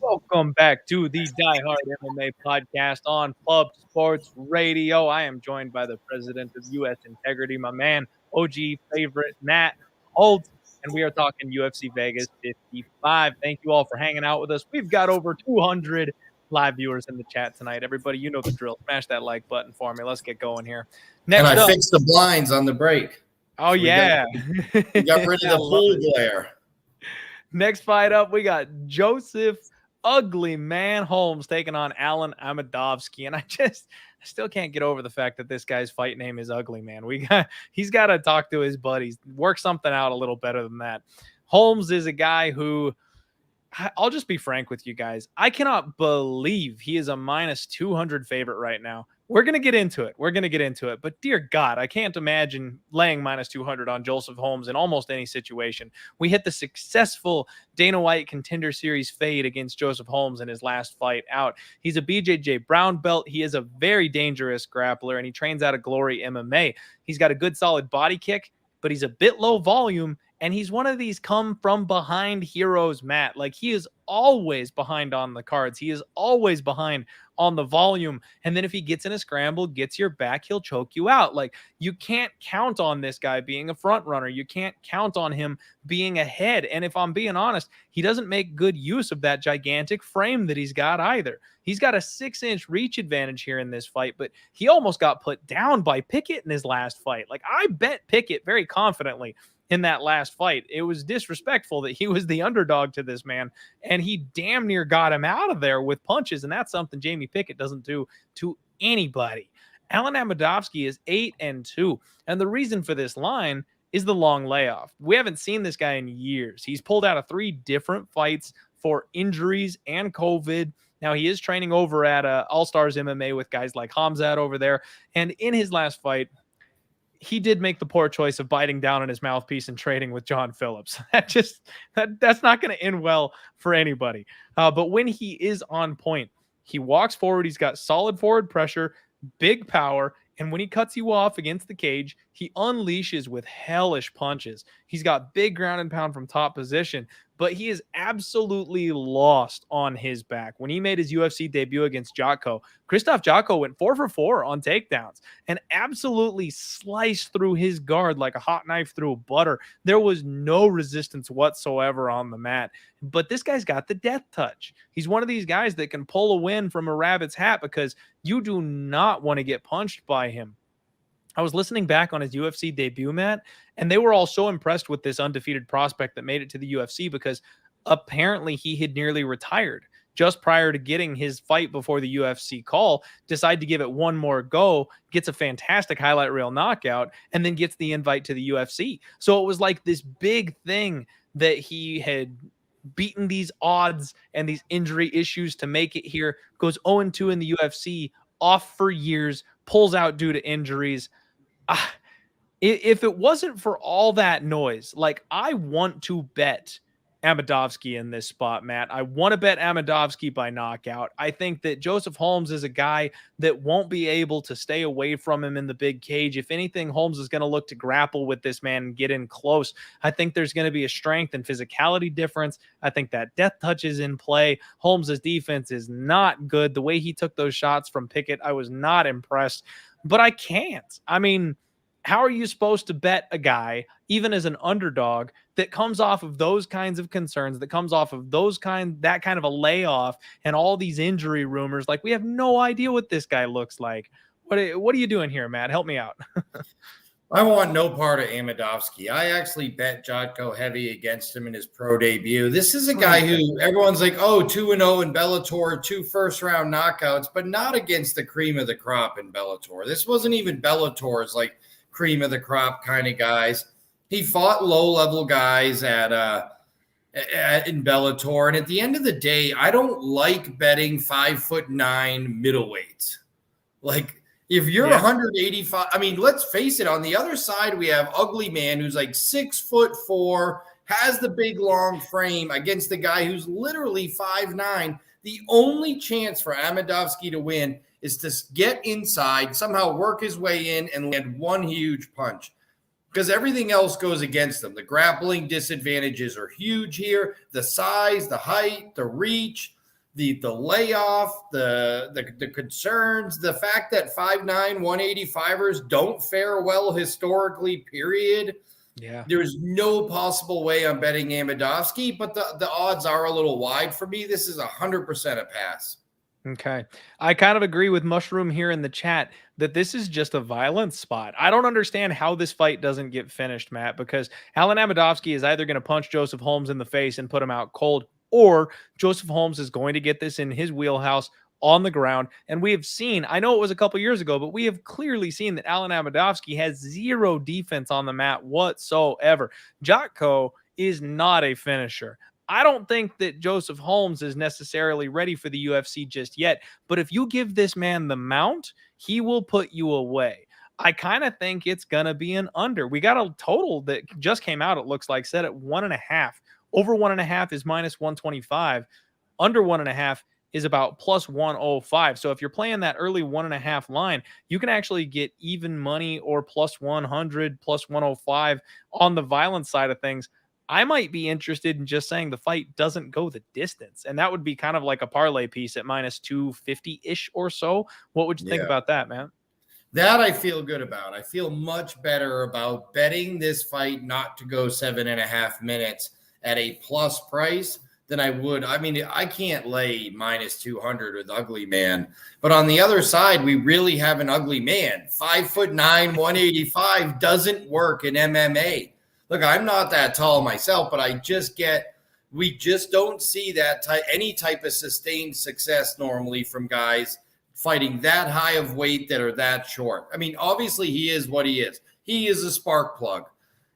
[SPEAKER 1] Welcome back to the Die Hard MMA podcast on Club Sports Radio. I am joined by the president of U.S. Integrity, my man, OG favorite, Matt Holt, and we are talking UFC Vegas 55. Thank you all for hanging out with us. We've got over 200 live viewers in the chat tonight. Everybody, you know the drill. Smash that like button for me. Let's get going here.
[SPEAKER 2] Next and I fixed the blinds on the break.
[SPEAKER 1] Oh, so we got
[SPEAKER 2] rid of the full glare.
[SPEAKER 1] Next fight up, we got Joseph Ugly Man Holmes taking on Alen Amedovski, and I still can't get over the fact that this guy's fight name is Ugly Man. He's got to talk to his buddies, work something out a little better than that. Holmes is a guy who, I'll just be frank with you guys, I cannot believe he is a minus 200 favorite right now. We're going to get into it. But dear God, I can't imagine laying minus 200 on Joseph Holmes in almost any situation. We hit the successful Dana White Contender Series fade against Joseph Holmes in his last fight out. He's a BJJ brown belt. He is a very dangerous grappler, and he trains out of Glory MMA. He's got a good solid body kick, but he's a bit low volume, and he's one of these come from behind heroes, Matt. Like, he is always behind on the cards. He is always behind on the volume. And then if he gets in a scramble, gets your back, he'll choke you out. Like, you can't count on this guy being a front runner. You can't count on him being ahead. And if I'm being honest, he doesn't make good use of that gigantic frame that he's got either. He's got a 6-inch reach advantage here in this fight, but he almost got put down by Pickett in his last fight. Like, I bet Pickett very confidently in that last fight. It was disrespectful that he was the underdog to this man, and he damn near got him out of there with punches, and that's something Jamie Pickett doesn't do to anybody. Alen Amedovski is 8-2, and the reason for this line is the long layoff. We haven't seen this guy in years. He's pulled out of 3 different fights for injuries and COVID. Now, he is training over at All Stars MMA with guys like Hamzat over there, and in his last fight, he did make the poor choice of biting down on his mouthpiece and trading with John Phillips. That's not going to end well for anybody. But when he is on point, he walks forward. He's got solid forward pressure, big power. And when he cuts you off against the cage, he unleashes with hellish punches. He's got big ground and pound from top position, but he is absolutely lost on his back. When he made his UFC debut against Jotko, Krzysztof Jotko went 4 for 4 on takedowns and absolutely sliced through his guard like a hot knife through butter. There was no resistance whatsoever on the mat. But this guy's got the death touch. He's one of these guys that can pull a win from a rabbit's hat because you do not want to get punched by him. I was listening back on his UFC debut, Matt, and they were all so impressed with this undefeated prospect that made it to the UFC because apparently he had nearly retired just prior to getting his fight before the UFC call, decided to give it one more go, gets a fantastic highlight reel knockout, and then gets the invite to the UFC. So it was like this big thing that he had beaten these odds and these injury issues to make it here, goes 0-2 in the UFC, off for years, pulls out due to injuries. If it wasn't for all that noise, like I want to bet Amedovski in this spot, Matt. I want to bet Amedovski by knockout. I think that Joseph Holmes is a guy that won't be able to stay away from him in the big cage. If anything, Holmes is going to look to grapple with this man and get in close. I think there's going to be a strength and physicality difference. I think that death touch is in play. Holmes's defense is not good. The way he took those shots from Pickett, I was not impressed, but I can't. I mean, how are you supposed to bet a guy, even as an underdog, that comes off of those kinds of concerns, that comes off of that kind of a layoff and all these injury rumors? Like, we have no idea what this guy looks like. What are you doing here, Matt? Help me out.
[SPEAKER 2] I want no part of Amedovski. I actually bet Jotko heavy against him in his pro debut. This is a guy who everyone's like, oh, 2-0 in Bellator, 2 first-round knockouts, but not against the cream of the crop in Bellator. This wasn't even Bellator's like cream of the crop kind of guys. He fought low-level guys in Bellator, and at the end of the day, I don't like betting 5'9" middleweights. Like, if you're 185, I mean, let's face it. On the other side, we have Ugly Man, who's like 6'4", has the big long frame against the guy who's literally 5'9". The only chance for Amedovski to win is to get inside, somehow work his way in, and land one huge punch. Because everything else goes against them. The grappling disadvantages are huge here. The size, the height, the reach, the layoff, the concerns, the fact that 5'9", 185ers don't fare well historically, period. Yeah. There's no possible way I'm betting Amedovski, but the odds are a little wide for me. This is 100% a pass.
[SPEAKER 1] Okay. I kind of agree with Mushroom here in the chat that this is just a violence spot. I don't understand how this fight doesn't get finished, Matt, because Alen Amedovski is either going to punch Joseph Holmes in the face and put him out cold, or Joseph Holmes is going to get this in his wheelhouse on the ground. And we have seen, I know it was a couple years ago, but we have clearly seen that Alen Amedovski has zero defense on the mat whatsoever. Jotko is not a finisher. I don't think that Joseph Holmes is necessarily ready for the UFC just yet, but if you give this man the mount, he will put you away. I kind of think it's going to be an under. We got a total that just came out, it looks like, set at 1.5. Over 1.5 is minus 125. Under 1.5 is about plus 105. So if you're playing that early 1.5 line, you can actually get even money or plus 100, plus 105 on the violence side of things. I might be interested in just saying the fight doesn't go the distance. And that would be kind of like a parlay piece at minus 250-ish or so. What would you think about that, man?
[SPEAKER 2] That I feel good about. I feel much better about betting this fight not to go 7.5 minutes at a plus price than I would. I mean, I can't lay minus 200 with Ugly Man. But on the other side, we really have an ugly man. 5'9", 185 doesn't work in MMA. Look, I'm not that tall myself, but we just don't see that any type of sustained success normally from guys fighting that high of weight that are that short. I mean, obviously he is what he is. He is a spark plug.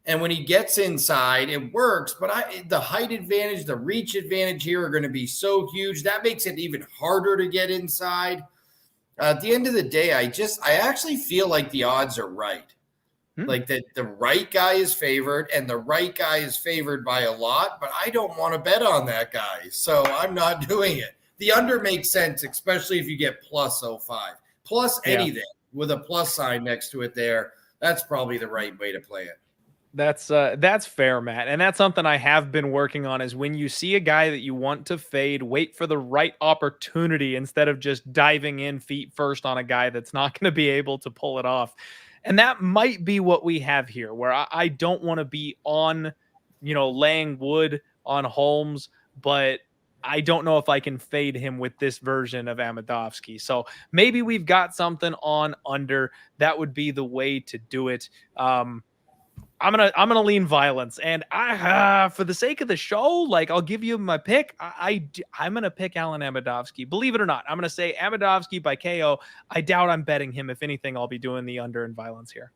[SPEAKER 2] And when he gets inside, it works, but the height advantage, the reach advantage here are going to be so huge. That makes it even harder to get inside. At the end of the day, I actually feel like the odds are right. Like that the right guy is favored and the right guy is favored by a lot, but I don't want to bet on that guy. So I'm not doing it. The under makes sense, especially if you get plus 05. Plus anything with a plus sign next to it there. That's probably the right way to play it.
[SPEAKER 1] That's fair, Matt. And that's something I have been working on is when you see a guy that you want to fade, wait for the right opportunity instead of just diving in feet first on a guy that's not going to be able to pull it off. And that might be what we have here, where I don't want to be on, laying wood on Holmes, but I don't know if I can fade him with this version of Amedovski. So maybe we've got something on under. That would be the way to do it. I'm gonna lean violence, and for the sake of the show, like I'll give you my pick. I'm gonna pick Alen Amedovski. Believe it or not, I'm gonna say Amedovski by KO. I doubt I'm betting him. If anything, I'll be doing the under in violence here.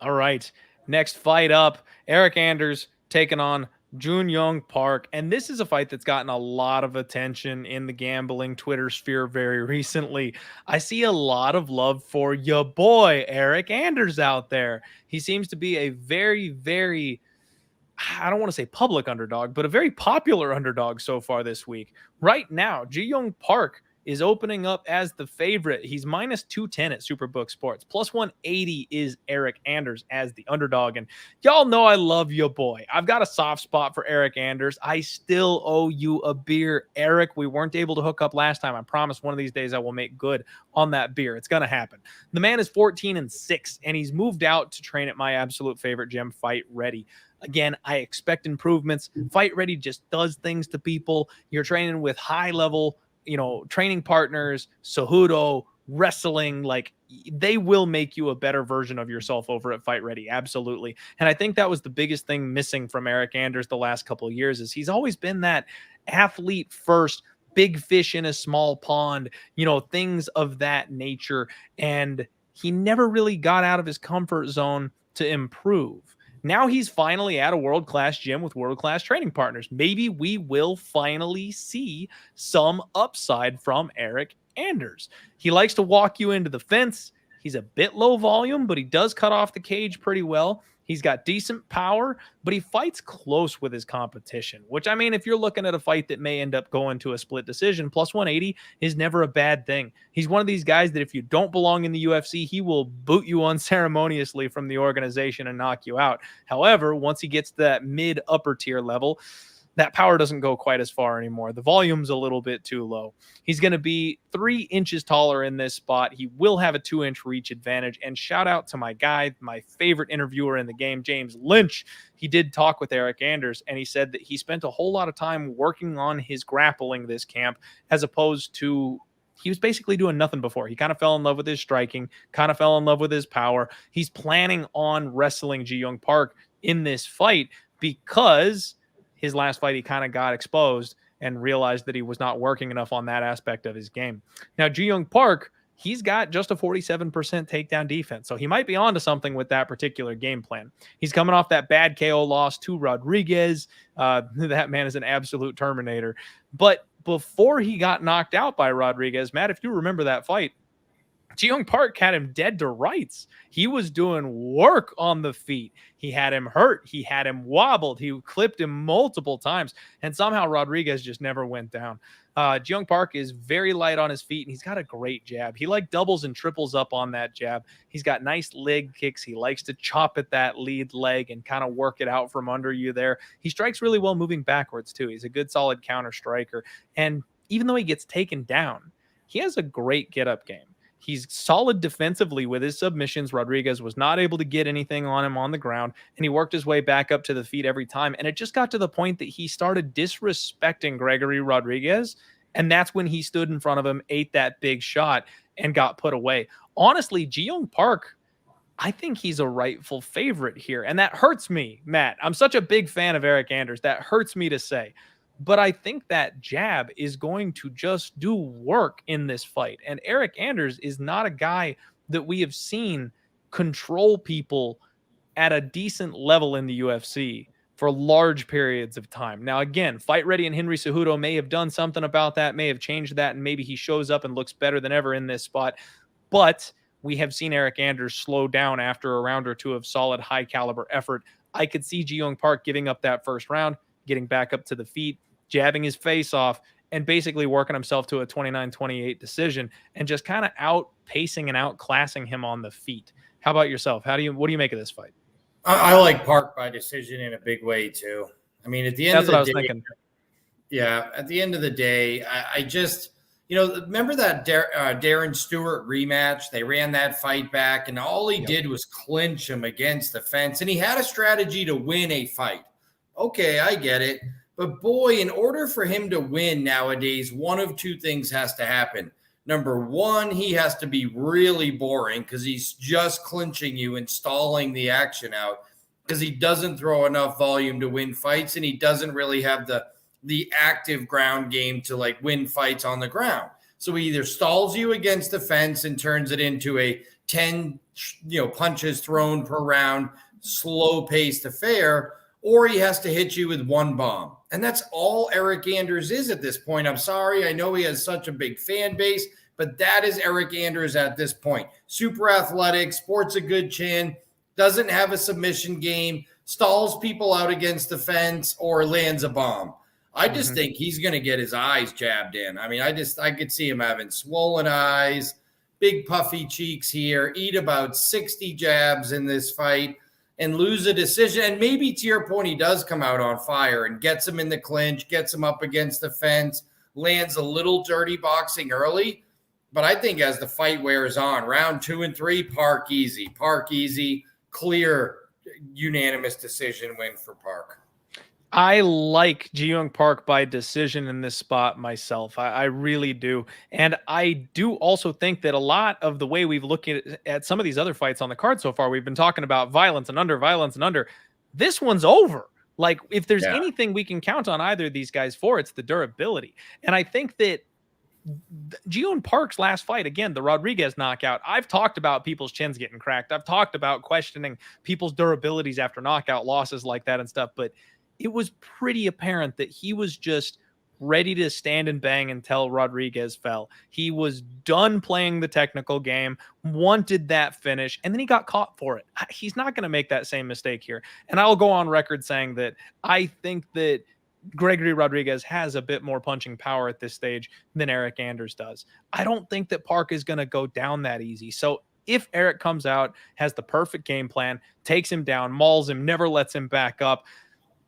[SPEAKER 1] All right, next fight up, Eryk Anders taking on Yong Park. And this is a fight that's gotten a lot of attention in the gambling Twitter sphere very recently. I see a lot of love for your boy, Eryk Anders, out there. He seems to be a very, very, I don't want to say public underdog, but a very popular underdog so far this week. Right now, Yong Park is opening up as the favorite. He's minus 210 at Superbook Sports. Plus 180 is Eryk Anders as the underdog. And y'all know I love your boy. I've got a soft spot for Eryk Anders. I still owe you a beer, Eryk. We weren't able to hook up last time. I promise one of these days I will make good on that beer. It's going to happen. The man is 14-6, and he's moved out to train at my absolute favorite gym, Fight Ready. Again, I expect improvements. Fight Ready just does things to people. You're training with high level training partners, Cejudo, wrestling, like they will make you a better version of yourself over at Fight Ready. Absolutely. And I think that was the biggest thing missing from Eryk Anders the last couple of years is he's always been that athlete first, big fish in a small pond, things of that nature. And he never really got out of his comfort zone to improve. Now he's finally at a world-class gym with world-class training partners. Maybe we will finally see some upside from Eryk Anders. He likes to walk you into the fence. He's a bit low volume, but he does cut off the cage pretty well. He's got decent power, but he fights close with his competition, which, I mean, if you're looking at a fight that may end up going to a split decision, plus 180 is never a bad thing. He's one of these guys that if you don't belong in the UFC, he will boot you unceremoniously from the organization and knock you out. However, once he gets to that mid-upper tier level, that power doesn't go quite as far anymore. The volume's a little bit too low. He's going to be 3 inches taller in this spot. He will have a 2-inch reach advantage. And shout out to my guy, my favorite interviewer in the game, James Lynch. He did talk with Eryk Anders, and he said that he spent a whole lot of time working on his grappling this camp, as opposed to he was basically doing nothing before. He kind of fell in love with his striking, kind of fell in love with his power. He's planning on wrestling Yong Park in this fight because his last fight, he kind of got exposed and realized that he was not working enough on that aspect of his game. Now, Yong Park, he's got just a 47% takedown defense, so he might be onto something with that particular game plan. He's coming off that bad KO loss to Rodriguez. That man is an absolute Terminator. But before he got knocked out by Rodriguez, Matt, if you remember that fight, Yong Park had him dead to rights. He was doing work on the feet. He had him hurt. He had him wobbled. He clipped him multiple times. And somehow Rodriguez just never went down. Yong Park is very light on his feet, and he's got a great jab. He doubles and triples up on that jab. He's got nice leg kicks. He likes to chop at that lead leg and kind of work it out from under you there. He strikes really well moving backwards, too. He's a good, solid counter striker. And even though he gets taken down, he has a great get-up game. He's solid defensively with his submissions. Rodriguez was not able to get anything on him on the ground, and he worked his way back up to the feet every time. And it just got to the point that he started disrespecting Gregory Rodriguez, and that's when he stood in front of him, ate that big shot, and got put away. Honestly, Yong Park, I think he's a rightful favorite here, and that hurts me, Matt. I'm such a big fan of Eryk Anders. That hurts me to say. But I think that jab is going to just do work in this fight. And Eryk Anders is not a guy that we have seen control people at a decent level in the UFC for large periods of time. Now, again, Fight Ready and Henry Cejudo may have done something about that, may have changed that, and maybe he shows up and looks better than ever in this spot. But we have seen Eryk Anders slow down after a round or two of solid, high-caliber effort. I could see Yong Park giving up that first round, getting back up to the feet, jabbing his face off, and basically working himself to a 29-28 decision and just kind of outpacing and outclassing him on the feet. How about yourself? What do you make of this fight?
[SPEAKER 2] I like Park by decision in a big way too. I mean, at the end
[SPEAKER 1] That's
[SPEAKER 2] of
[SPEAKER 1] what I
[SPEAKER 2] the
[SPEAKER 1] was
[SPEAKER 2] day,
[SPEAKER 1] thinking.
[SPEAKER 2] yeah, at the end of the day, I just, remember that Darren Stewart rematch? They ran that fight back, and all he did was clinch him against the fence, and he had a strategy to win a fight. Okay, I get it. But boy, in order for him to win nowadays, one of two things has to happen. Number one, he has to be really boring because he's just clinching you and stalling the action out because he doesn't throw enough volume to win fights, and he doesn't really have the active ground game to like win fights on the ground. So he either stalls you against the fence and turns it into a 10 punches thrown per round, slow paced affair, or he has to hit you with one bomb. And that's all Eryk Anders is at this point. I'm sorry. I know he has such a big fan base, but that is Eryk Anders at this point. Super athletic, sports a good chin, doesn't have a submission game, stalls people out against the fence, or lands a bomb. I just think he's going to get his eyes jabbed in. I mean, I could see him having swollen eyes, big puffy cheeks here, eat about 60 jabs in this fight, and lose a decision. And maybe to your point, he does come out on fire and gets him in the clinch, gets him up against the fence, lands a little dirty boxing early. But I think as the fight wears on, round 2 and 3, Park easy, clear, unanimous decision win for Park.
[SPEAKER 1] I like Ji-Young Park by decision in this spot myself. I really do. And I do also think that a lot of the way we've looked at some of these other fights on the card so far, we've been talking about violence and under. This one's over. Like, if there's anything we can count on either of these guys for, it's the durability. And I think that Ji-Young Park's last fight, again, the Rodriguez knockout, I've talked about people's chins getting cracked. I've talked about questioning people's durabilities after knockout losses like that and stuff. But it was pretty apparent that he was just ready to stand and bang until Rodriguez fell. He was done playing the technical game, wanted that finish, and then he got caught for it. He's not going to make that same mistake here. And I'll go on record saying that I think that Gregory Rodriguez has a bit more punching power at this stage than Eryk Anders does. I don't think that Park is going to go down that easy. So if Eryk comes out, has the perfect game plan, takes him down, mauls him, never lets him back up,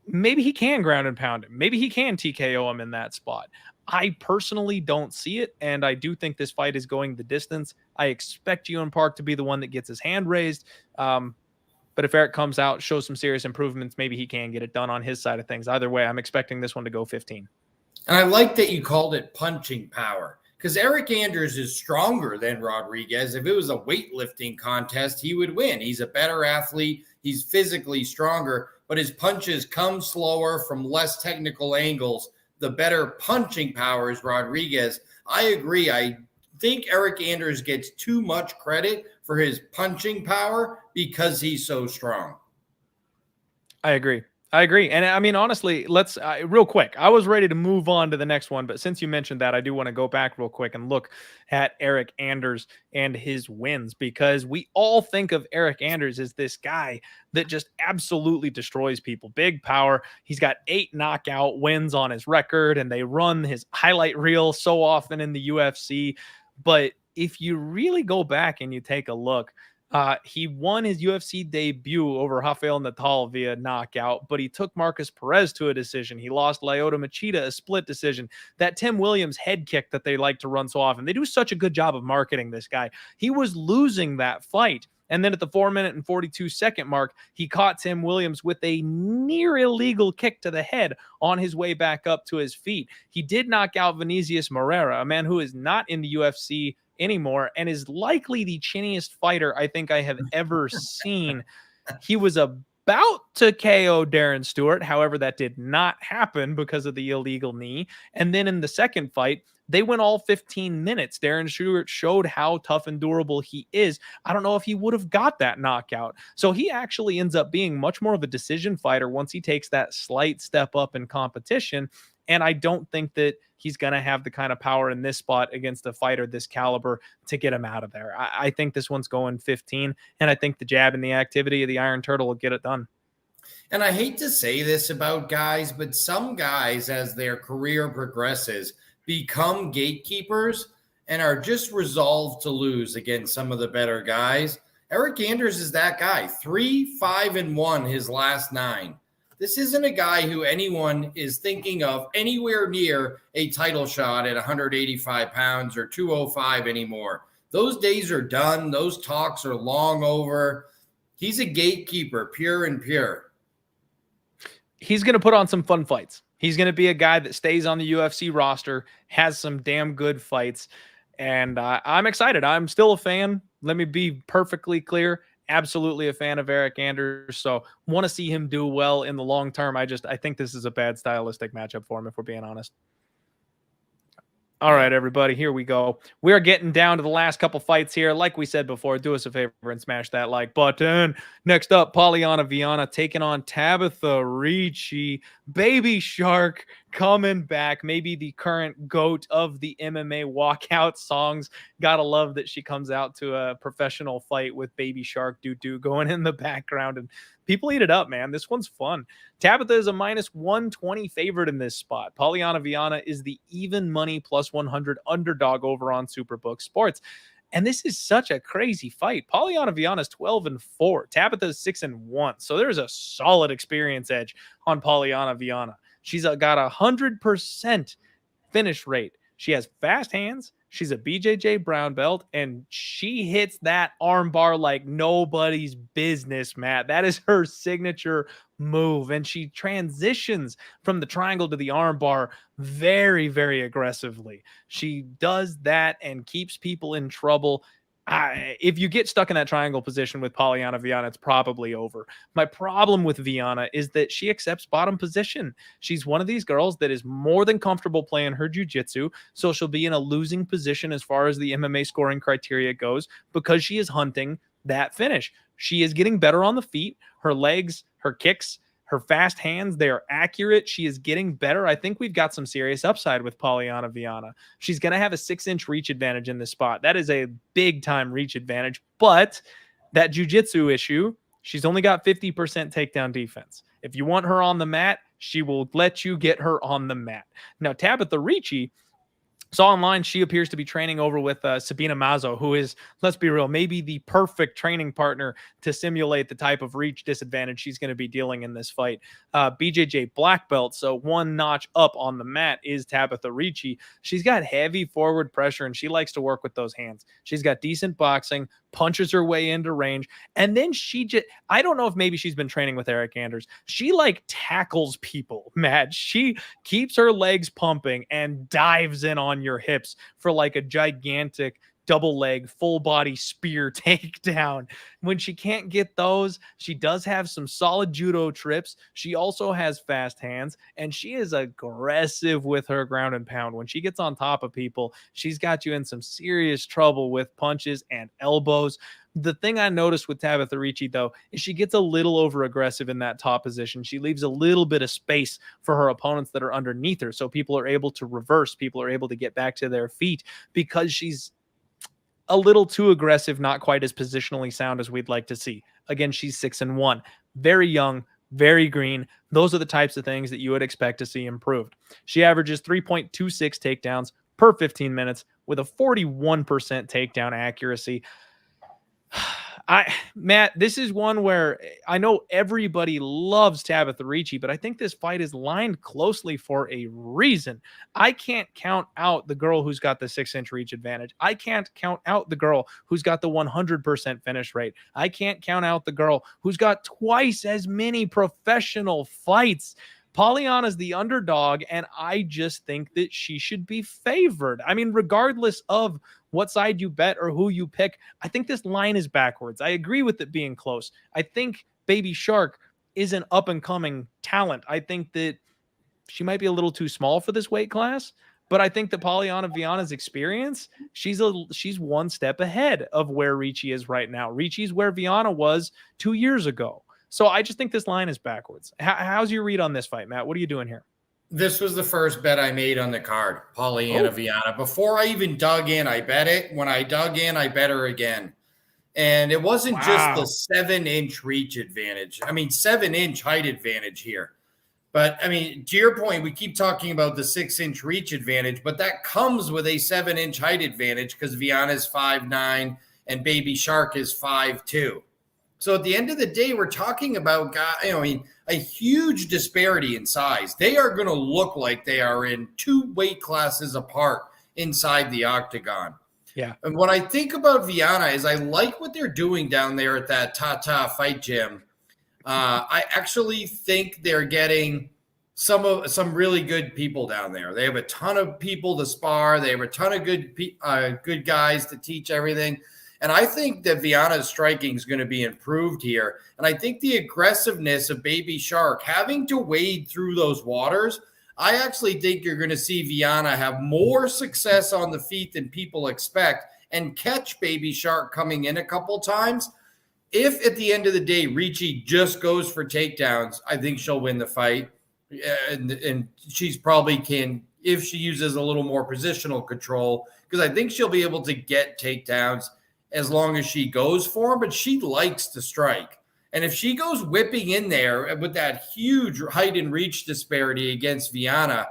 [SPEAKER 1] maybe he can ground and pound him. Maybe he can TKO him in that spot. I personally don't see it, and I do think this fight is going the distance. I expect Ji-Young Park to be the one that gets his hand raised. But if Eryk comes out, shows some serious improvements, maybe he can get it done on his side of things. Either way, I'm expecting this one to go 15.
[SPEAKER 2] And I like that you called it punching power, because Eryk Anders is stronger than Rodriguez. If it was a weightlifting contest, he would win. He's a better athlete. He's physically stronger, but his punches come slower from less technical angles. The better punching power is Rodriguez. I agree. I think Eryk Anders gets too much credit for his punching power because he's so strong.
[SPEAKER 1] I agree. And I mean, honestly, let's real quick. I was ready to move on to the next one, but since you mentioned that, I do want to go back real quick and look at Eryk Anders and his wins, because we all think of Eryk Anders as this guy that just absolutely destroys people. Big power. He's got 8 knockout wins on his record, and they run his highlight reel so often in the UFC. But if you really go back and you take a look, he won his UFC debut over Rafael Natal via knockout, but he took Marcus Perez to a decision. He lost Lyoto Machida a split decision. That Tim Williams head kick that they like to run so often. They do such a good job of marketing this guy. He was losing that fight. And then at the 4-minute and 42-second mark, he caught Tim Williams with a near illegal kick to the head on his way back up to his feet. He did knock out Vinicius Moreira, a man who is not in the UFC anymore and is likely the chinniest fighter I think I have ever seen. He was about to KO Darren Stewart. However, that did not happen because of the illegal knee. And then in the second fight, they went all 15 minutes. Darren Stewart showed how tough and durable he is. I don't know if he would have got that knockout. So he actually ends up being much more of a decision fighter once he takes that slight step up in competition. And I don't think that he's going to have the kind of power in this spot against a fighter this caliber to get him out of there. I think this one's going 15, and I think the jab and the activity of the Iron Turtle will get it done.
[SPEAKER 2] And I hate to say this about guys, but some guys, as their career progresses, become gatekeepers and are just resolved to lose against some of the better guys. Eryk Anders is that guy. 3-5-1 his last 9. This isn't a guy who anyone is thinking of anywhere near a title shot at 185 pounds or 205 anymore. Those days are done. Those talks are long over. He's a gatekeeper, pure and pure.
[SPEAKER 1] He's going to put on some fun fights. He's going to be a guy that stays on the UFC roster, has some damn good fights, and I'm excited. I'm still a fan. Let me be perfectly clear. Absolutely a fan of Eryk Anders, so want to see him do well in the long term. I think this is a bad stylistic matchup for him, if we're being honest. All right, everybody, here we go. We are getting down to the last couple fights here. Like we said before, do us a favor and smash that like button. Next up, Polyana Viana taking on Tabatha Ricci. Baby Shark coming back. Maybe the current GOAT of the MMA walkout songs. Gotta love that she comes out to a professional fight with Baby Shark doo-doo going in the background, and people eat it up, man. This one's fun. Tabatha is a -120 favorite in this spot. Polyana Viana is the even money +100 underdog over on Superbook Sports. And this is such a crazy fight. Polyana Viana is 12-4. Tabatha is 6-1. So there's a solid experience edge on Polyana Viana. She's got 100% finish rate. She has fast hands. She's a BJJ brown belt, and she hits that arm bar like nobody's business, Matt. That is her signature move, and she transitions from the triangle to the arm bar very, very aggressively. She does that and keeps people in trouble. If you get stuck in that triangle position with Polyana Viana, it's probably over. My problem with Viana is that she accepts bottom position. She's one of these girls that is more than comfortable playing her jiu-jitsu, so she'll be in a losing position as far as the MMA scoring criteria goes because she is hunting that finish. She is getting better on the feet. Her legs, her kicks, her fast hands, they are accurate. She is getting better. I think we've got some serious upside with Polyana Viana. She's going to have a 6-inch reach advantage in this spot. That is a big-time reach advantage. But that jiu-jitsu issue, she's only got 50% takedown defense. If you want her on the mat, she will let you get her on the mat. Now, Tabatha Ricci, saw online she appears to be training over with Sabina Mazo, who is, let's be real, maybe the perfect training partner to simulate the type of reach disadvantage she's going to be dealing in this fight. BJJ black belt, so one notch up on the mat is Tabatha Ricci. She's got heavy forward pressure, and she likes to work with those hands. She's got decent boxing, punches her way into range, and then she just, I don't know if maybe she's been training with Eryk Anders. She like tackles people, Matt. She keeps her legs pumping and dives in on your hips for like a gigantic double leg, full body spear takedown. When she can't get those, she does have some solid judo trips. She also has fast hands, and she is aggressive with her ground and pound. When she gets on top of people, she's got you in some serious trouble with punches and elbows. The thing I noticed with Tabatha Ricci, though, is she gets a little over aggressive in that top position. She leaves a little bit of space for her opponents that are underneath her, so people are able to reverse. People are able to get back to their feet because she's a little too aggressive, not quite as positionally sound as we'd like to see. Again, she's 6-1, very young, very green. Those are the types of things that you would expect to see improved. She averages 3.26 takedowns per 15 minutes with a 41% takedown accuracy. Matt, this is one where I know everybody loves Tabatha Ricci, but I think this fight is lined closely for a reason. I can't count out the girl who's got the 6-inch reach advantage. I can't count out the girl who's got the 100% finish rate. I can't count out the girl who's got twice as many professional fights. Polyana's the underdog, and I just think that she should be favored. I mean, regardless of what side you bet or who you pick, I think this line is backwards. I agree with it being close. I think Baby Shark is an up-and-coming talent. I think that she might be a little too small for this weight class, but I think that Polyana Viana's experience, she's one step ahead of where Ricci is right now. Ricci's where Viana was 2 years ago. So I just think this line is backwards. How's your read on this fight, Matt? What are you doing here?
[SPEAKER 2] This was the first bet I made on the card, Polyana Viana. Before I even dug in, I bet it. When I dug in, I bet her again. And it wasn't just the 7-inch reach advantage. I mean, 7-inch height advantage here. But, I mean, to your point, we keep talking about the 6-inch reach advantage, but that comes with a 7-inch height advantage because Viana's 5'9", and Baby Shark is 5'2". So at the end of the day, we're talking about, a huge disparity in size. They are going to look like they are in 2 weight classes apart inside the octagon.
[SPEAKER 1] Yeah.
[SPEAKER 2] And what I think about Viana is I like what they're doing down there at that Tata fight gym. I actually think they're getting some really good people down there. They have a ton of people to spar. They have a ton of good guys to teach everything. And I think that Viana's striking is going to be improved here. And I think the aggressiveness of Baby Shark having to wade through those waters, I actually think you're going to see Viana have more success on the feet than people expect and catch Baby Shark coming in a couple times. If at the end of the day, Ricci just goes for takedowns, I think she'll win the fight. And she's probably can, if she uses a little more positional control, because I think she'll be able to get takedowns as long as she goes for them, but she likes to strike. And if she goes whipping in there with that huge height and reach disparity against Viana,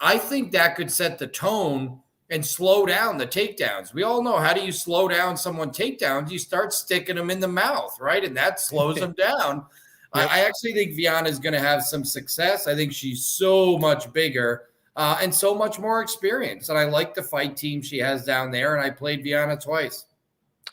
[SPEAKER 2] I think that could set the tone and slow down the takedowns. We all know, how do you slow down someone takedowns? You start sticking them in the mouth, right? And that slows them down. Yep. I actually think Viana is going to have some success. I think she's so much bigger and so much more experienced. And I like the fight team she has down there. And I played Viana twice.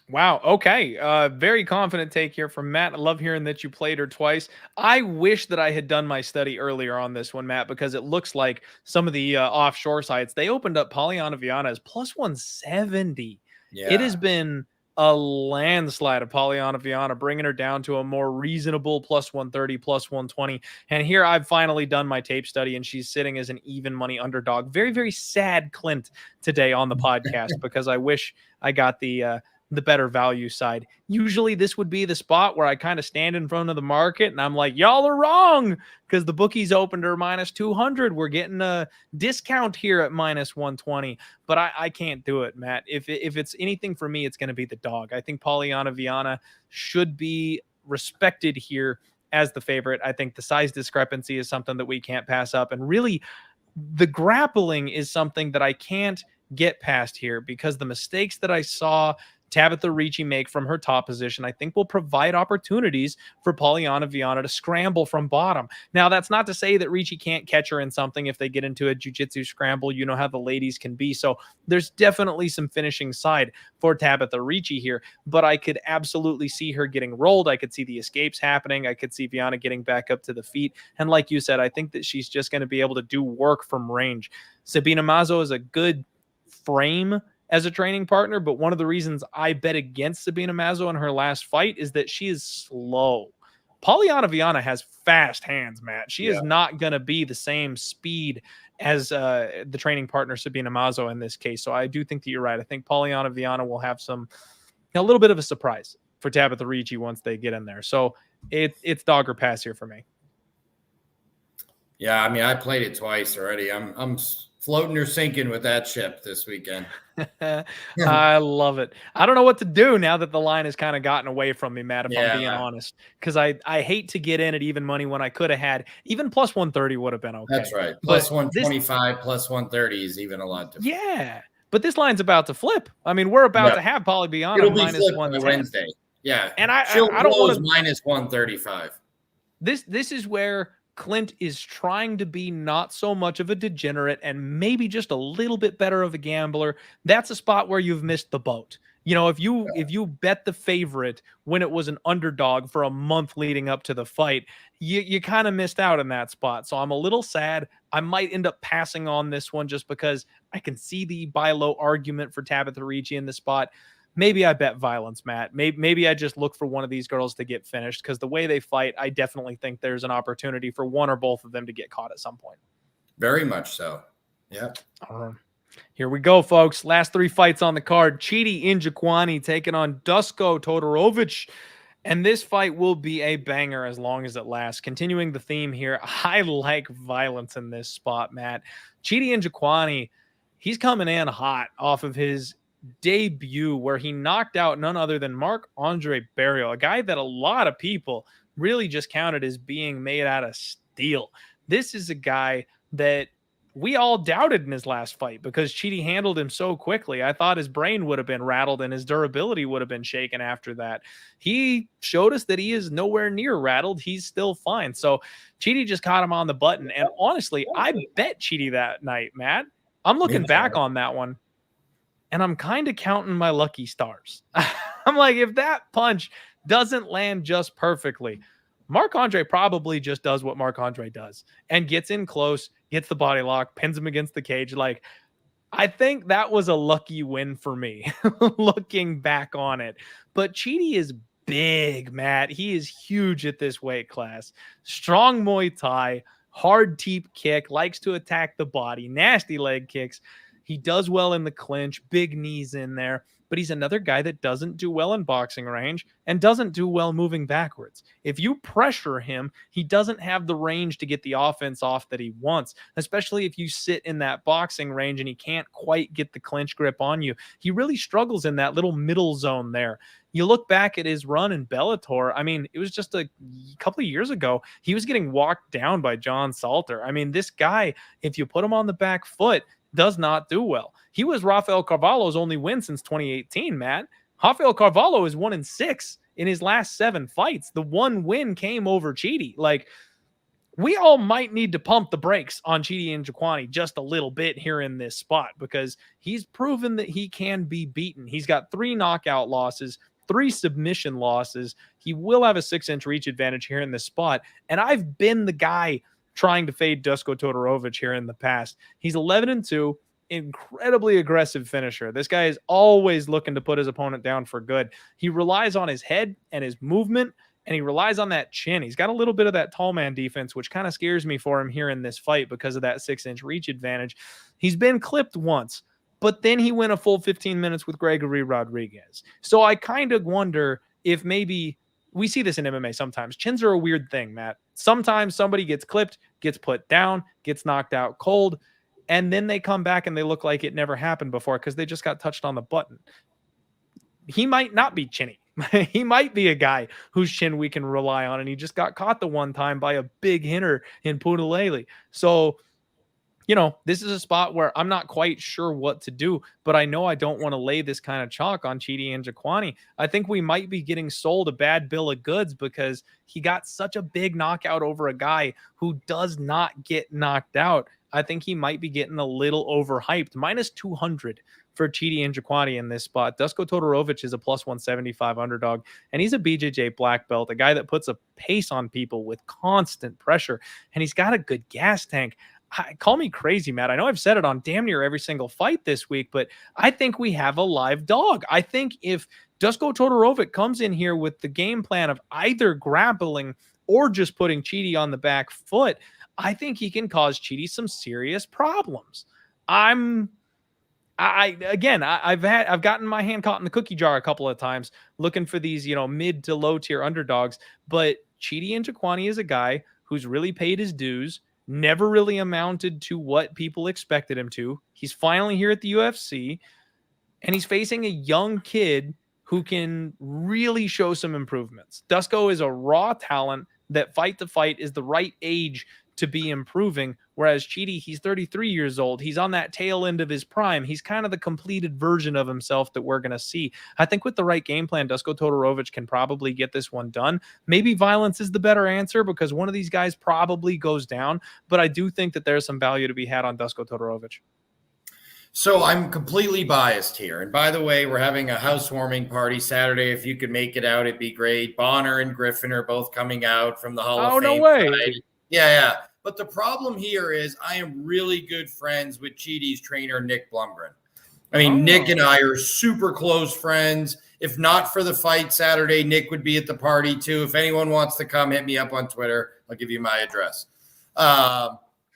[SPEAKER 1] Wow. Okay. Very confident take here from Matt. I love hearing that you played her twice. I wish that I had done my study earlier on this one, Matt, because it looks like some of the offshore sites, they opened up Polyana Viana as plus 170. Yeah. It has been a landslide of Polyana Viana, bringing her down to a more reasonable plus 130, plus 120. And here I've finally done my tape study, and she's sitting as an even money underdog. Very, very sad Clint today on the podcast because I wish I got the better value side. Usually this would be the spot where I kind of stand in front of the market and I'm like, y'all are wrong, because the bookies opened her minus 200. We're getting a discount here at minus 120, but I can't do it, Matt. If it's anything for me, it's going to be the dog. I think Polyana Viana should be respected here as the favorite. I think the size discrepancy is something that we can't pass up. And really, the grappling is something that I can't get past here, because the mistakes that I saw Tabatha Ricci make from her top position, I think will provide opportunities for Polyana Viana to scramble from bottom. Now, that's not to say that Ricci can't catch her in something if they get into a jiu-jitsu scramble. You know how the ladies can be. So there's definitely some finishing side for Tabatha Ricci here, but I could absolutely see her getting rolled. I could see the escapes happening. I could see Viana getting back up to the feet. And like you said, I think that she's just going to be able to do work from range. Sabina Mazo is a good frame as a training partner, but one of the reasons I bet against Sabina Mazo in her last fight is that she is slow. Polyana Viana has fast hands, Matt. She is not going to be the same speed as the training partner Sabina Mazo in this case. So I do think that you're right. I think Polyana Viana will have a little bit of a surprise for Tabatha Ricci once they get in there. So it's dog or pass here for me.
[SPEAKER 2] Yeah, I mean, I played it twice already. I'm floating or sinking with that ship this weekend.
[SPEAKER 1] I love it. I don't know what to do now that the line has kind of gotten away from me, Matt, if I'm being honest, because I hate to get in at even money when I could have had even plus 130 would have been okay.
[SPEAKER 2] That's right. Plus 125, plus 130 is even a lot different.
[SPEAKER 1] Yeah, but this line's about to flip. I mean, we're about to have Polyana
[SPEAKER 2] It'll be
[SPEAKER 1] minus
[SPEAKER 2] flipped
[SPEAKER 1] 110
[SPEAKER 2] by Wednesday. Yeah,
[SPEAKER 1] and I
[SPEAKER 2] don't want
[SPEAKER 1] to
[SPEAKER 2] minus 135.
[SPEAKER 1] This is where Clint is trying to be not so much of a degenerate and maybe just a little bit better of a gambler. That's a spot where you've missed the boat. You know, if you bet the favorite when it was an underdog for a month leading up to the fight, you kind of missed out in that spot. So I'm a little sad. I might end up passing on this one just because I can see the buy low argument for Tabatha Ricci in this spot. Maybe I bet violence, Matt. Maybe I just look for one of these girls to get finished, because the way they fight, I definitely think there's an opportunity for one or both of them to get caught at some point.
[SPEAKER 2] Very much so. Yeah.
[SPEAKER 1] Here we go, folks. Last 3 fights on the card. Chidi Njokuani taking on Duško Todorović. And this fight will be a banger as long as it lasts. Continuing the theme here, I like violence in this spot, Matt. Chidi Njokuani, he's coming in hot off of his debut where he knocked out none other than Marc-Andre Barriault, a guy that a lot of people really just counted as being made out of steel. This is a guy that we all doubted in his last fight because Chidi handled him so quickly. I thought his brain would have been rattled and his durability would have been shaken after that. He showed us that he is nowhere near rattled. He's still fine. So Chidi just caught him on the button. And honestly, I bet Chidi that night, Matt. I'm looking back on that one and I'm kind of counting my lucky stars. I'm like, if that punch doesn't land just perfectly, Marc-Andre probably just does what Marc-Andre does and gets in close, gets the body lock, pins him against the cage. Like, I think that was a lucky win for me looking back on it. But Chidi is big, Matt. He is huge at this weight class. Strong Muay Thai, hard teep kick, likes to attack the body, nasty leg kicks. He does well in the clinch, big knees in there, but he's another guy that doesn't do well in boxing range and doesn't do well moving backwards. If you pressure him, he doesn't have the range to get the offense off that he wants, especially if you sit in that boxing range and he can't quite get the clinch grip on you. He really struggles in that little middle zone there. You look back at his run in Bellator, I mean, it was just a couple of years ago. He was getting walked down by John Salter. I mean, this guy, if you put him on the back foot, does not do well. He was Rafael Carvalho's only win since 2018, Matt. Rafael Carvalho is 1-6 in his last 7 fights. The one win came over Chidi. Like, we all might need to pump the brakes on Chidi and Njokuani just a little bit here in this spot because he's proven that he can be beaten. He's got 3 knockout losses, 3 submission losses. He will have a 6-inch reach advantage here in this spot. And I've been the guy trying to fade Duško Todorović here in the past. He's 11-2, incredibly aggressive finisher. This guy is always looking to put his opponent down for good. He relies on his head and his movement, and he relies on that chin. He's got a little bit of that tall man defense, which kind of scares me for him here in this fight because of that 6-inch reach advantage. He's been clipped once, but then he went a full 15 minutes with Gregory Rodriguez. So I kind of wonder if maybe we see this in MMA sometimes. Chins are a weird thing, Matt. Sometimes somebody gets clipped, gets put down, gets knocked out cold, and then they come back and they look like it never happened before because they just got touched on the button. He might not be chinny. He might be a guy whose chin we can rely on, and he just got caught the one time by a big hitter in Punalele. So, you know, this is a spot where I'm not quite sure what to do, but I know I don't want to lay this kind of chalk on Chidi and Njokuani. I think we might be getting sold a bad bill of goods because he got such a big knockout over a guy who does not get knocked out. I think he might be getting a little overhyped. Minus 200 for Chidi and Njokuani in this spot. Duško Todorović is a plus 175 underdog, and he's a BJJ black belt, a guy that puts a pace on people with constant pressure, and he's got a good gas tank. Call me crazy, Matt. I know I've said it on damn near every single fight this week, but I think we have a live dog. I think if Duško Todorović comes in here with the game plan of either grappling or just putting Chidi on the back foot, I think he can cause Chidi some serious problems. I've gotten my hand caught in the cookie jar a couple of times looking for these, mid to low tier underdogs, but Chidi and Njokuani is a guy who's really paid his dues, never really amounted to what people expected him to. He's finally here at the UFC, and he's facing a young kid who can really show some improvements. Duško is a raw talent that fight to fight is the right age to be improving, whereas Chidi, he's 33 years old. He's on that tail end of his prime. He's kind of the completed version of himself that we're going to see. I think with the right game plan, Duško Todorović can probably get this one done. Maybe violence is the better answer because one of these guys probably goes down, but I do think that there's some value to be had on Duško Todorović.
[SPEAKER 2] So I'm completely biased here. And by the way, we're having a housewarming party Saturday. If you could make it out, it'd be great. Bonner and Griffin are both coming out from the Hall of Fame.
[SPEAKER 1] Oh, no way.
[SPEAKER 2] Side. Yeah. But the problem here is I am really good friends with Chidi's trainer, Nick Blumgren. I mean, Nick and I are super close friends. If not for the fight Saturday, Nick would be at the party too. If anyone wants to come, hit me up on Twitter. I'll give you my address.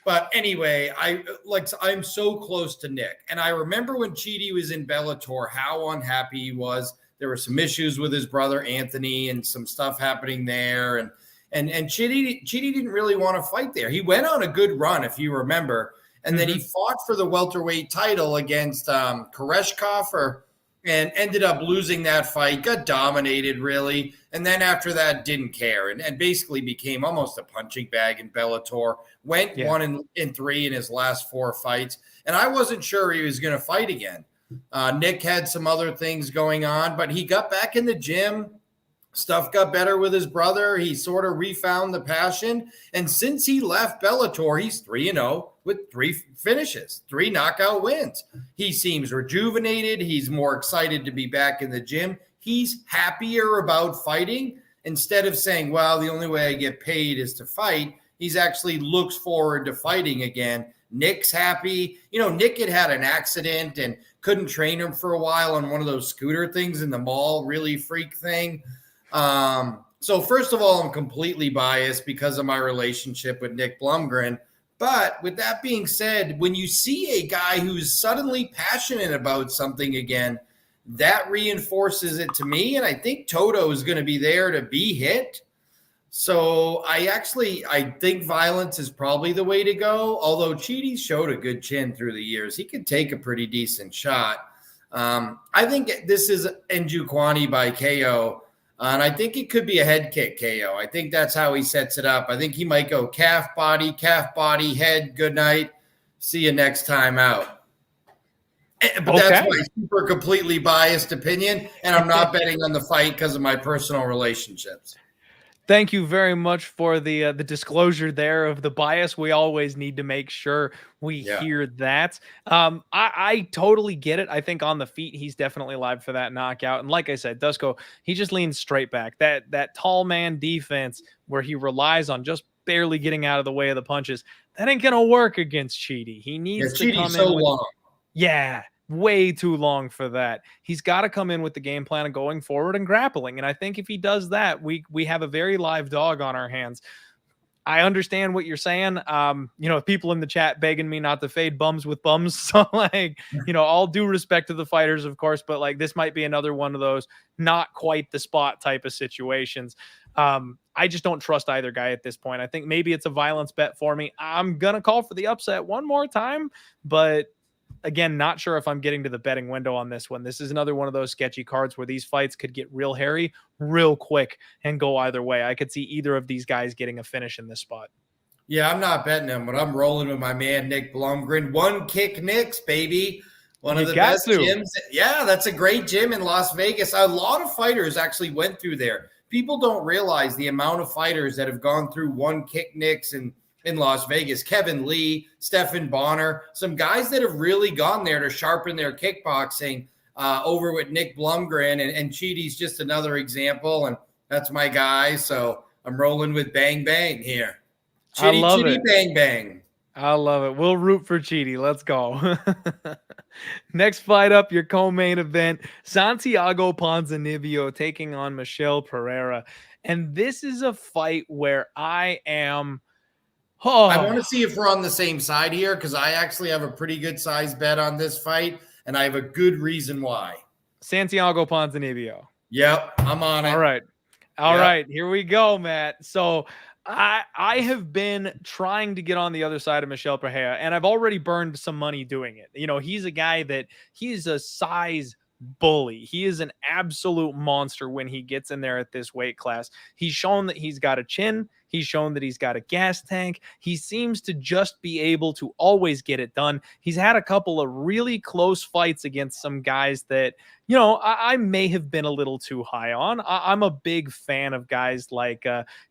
[SPEAKER 2] But anyway, I'm so close to Nick. And I remember when Chidi was in Bellator, how unhappy he was. There were some issues with his brother, Anthony, and some stuff happening there. And Chidi didn't really want to fight there. He went on a good run, if you remember. And then he fought for the welterweight title against Koreshkov, or and ended up losing that fight, got dominated really. And then after that, didn't care and basically became almost a punching bag in Bellator. Went 1-3 in his last 4 fights. And I wasn't sure he was going to fight again. Nick had some other things going on, but he got back in the gym. Stuff got better with his brother. He sort of refound the passion. And since he left Bellator, he's 3-0 with 3 finishes, 3 knockout wins. He seems rejuvenated. He's more excited to be back in the gym. He's happier about fighting. Instead of saying, well, the only way I get paid is to fight, he's actually looks forward to fighting again. Nick's happy. Nick had an accident and couldn't train him for a while on one of those scooter things in the mall, really freak thing. So first of all, I'm completely biased because of my relationship with Nick Blumgren. But with that being said, when you see a guy who's suddenly passionate about something again, that reinforces it to me. And I think Toto is going to be there to be hit. So I think violence is probably the way to go. Although Chidi showed a good chin through the years. He could take a pretty decent shot. I think this is Njokuani by KO. And I think it could be a head kick KO. I think that's how he sets it up. I think he might go calf body, head, good night. See you next time out. But that's my super completely biased opinion. And I'm not betting on the fight because of my personal relationships.
[SPEAKER 1] Thank you very much for the disclosure there of the bias. We always need to make sure we hear that. I totally get it. I think on the feet, he's definitely live for that knockout. And like I said, Duško, he just leans straight back. That tall man defense where he relies on just barely getting out of the way of the punches, that ain't going to work against Chidi. He needs to come in with,
[SPEAKER 2] long.
[SPEAKER 1] Yeah, way too long for that. He's got to come in with the game plan of going forward and grappling. And I think if he does that, we have a very live dog on our hands. I understand what you're saying. People in the chat begging me not to fade bums with bums. So all due respect to the fighters, of course, but this might be another one of those not quite the spot type of situations. I just don't trust either guy at this point. I think maybe it's a violence bet for me. I'm going to call for the upset one more time, but again, not sure if I'm getting to the betting window on this one. This is another one of those sketchy cards where these fights could get real hairy real quick and go either way. I could see either of these guys getting a finish in this spot.
[SPEAKER 2] Yeah, I'm not betting him, but I'm rolling with my man, Nick Blumgren. One Kick Nicks, baby. One of the best gyms. Yeah, that's a great gym in Las Vegas. A lot of fighters actually went through there. People don't realize the amount of fighters that have gone through One Kick Nicks and in Las Vegas. Kevin Lee, Stephan Bonner, some guys that have really gone there to sharpen their kickboxing over with Nick Blumgren. And Chidi's just another example, and that's my guy. So I'm rolling with Bang Bang here. Chidi, Bang Bang.
[SPEAKER 1] I love it. We'll root for Chidi. Let's go. Next fight up, your co-main event, Santiago Ponzinibbio taking on Michel Pereira. And this is a fight where I want
[SPEAKER 2] to see if we're on the same side here because I actually have a pretty good size bet on this fight, and I have a good reason why.
[SPEAKER 1] Santiago Ponzinibbio.
[SPEAKER 2] Yep, I'm on it.
[SPEAKER 1] All right, here we go, Matt. So I have been trying to get on the other side of Michel Pereira, and I've already burned some money doing it. He's a guy that he's a size bully. He is an absolute monster when he gets in there at this weight class. He's shown that he's got a chin. He's shown that he's got a gas tank. He seems to just be able to always get it done. He's had a couple of really close fights against some guys that, I may have been a little too high on. I'm a big fan of guys like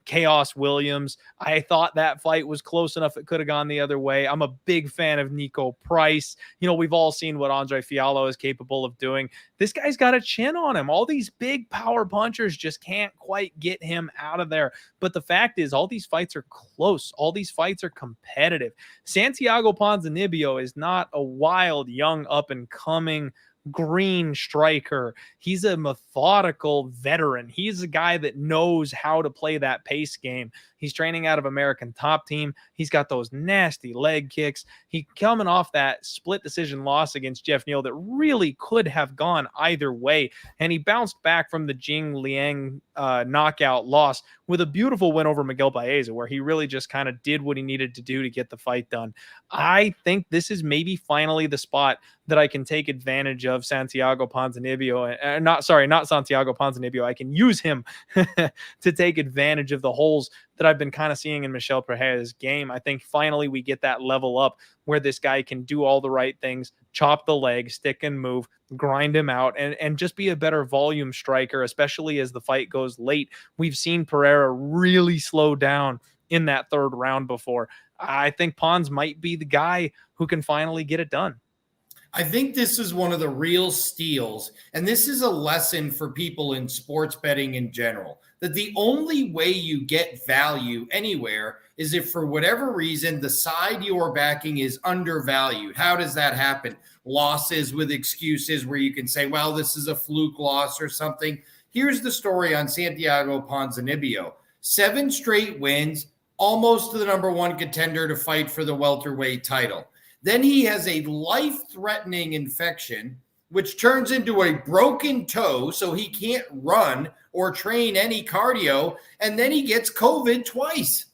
[SPEAKER 1] Chaos Williams. I thought that fight was close enough. It could have gone the other way. I'm a big fan of Nico Price. We've all seen what Andre Fiallo is capable of doing. This guy's got a chin on him. All these big power punchers just can't quite get him out of there. But the fact is, all these fights are close. All these fights are competitive. Santiago Ponzinibbio is not a wild, young, up-and-coming green striker. He's a methodical veteran. He's a guy that knows how to play that pace game. He's training out of American Top Team. He's got those nasty leg kicks. He coming off that split decision loss against Jeff Neal that really could have gone either way. And he bounced back from the Jing Liang knockout loss with a beautiful win over Miguel Baeza, where he really just kind of did what he needed to do to get the fight done. I think this is maybe finally the spot that I can take advantage of Santiago Ponzinibbio. Not Santiago Ponzinibbio. I can use him to take advantage of the holes that I've been kind of seeing in Michel Pereira's game. I think finally we get that level up where this guy can do all the right things, chop the leg, stick and move, grind him out, and just be a better volume striker, especially as the fight goes late. We've seen Pereira really slow down in that third round before. I think Pons might be the guy who can finally get it done.
[SPEAKER 2] I think this is one of the real steals, and this is a lesson for people in sports betting in general, that the only way you get value anywhere is if for whatever reason the side you're backing is undervalued. How does that happen? Losses with excuses where you can say, well, this is a fluke loss or something. Here's the story on Santiago Ponzinibbio. 7 straight wins, almost to the number 1 contender to fight for the welterweight title. Then he has a life-threatening infection, which turns into a broken toe, so he can't run or train any cardio, and then he gets COVID twice.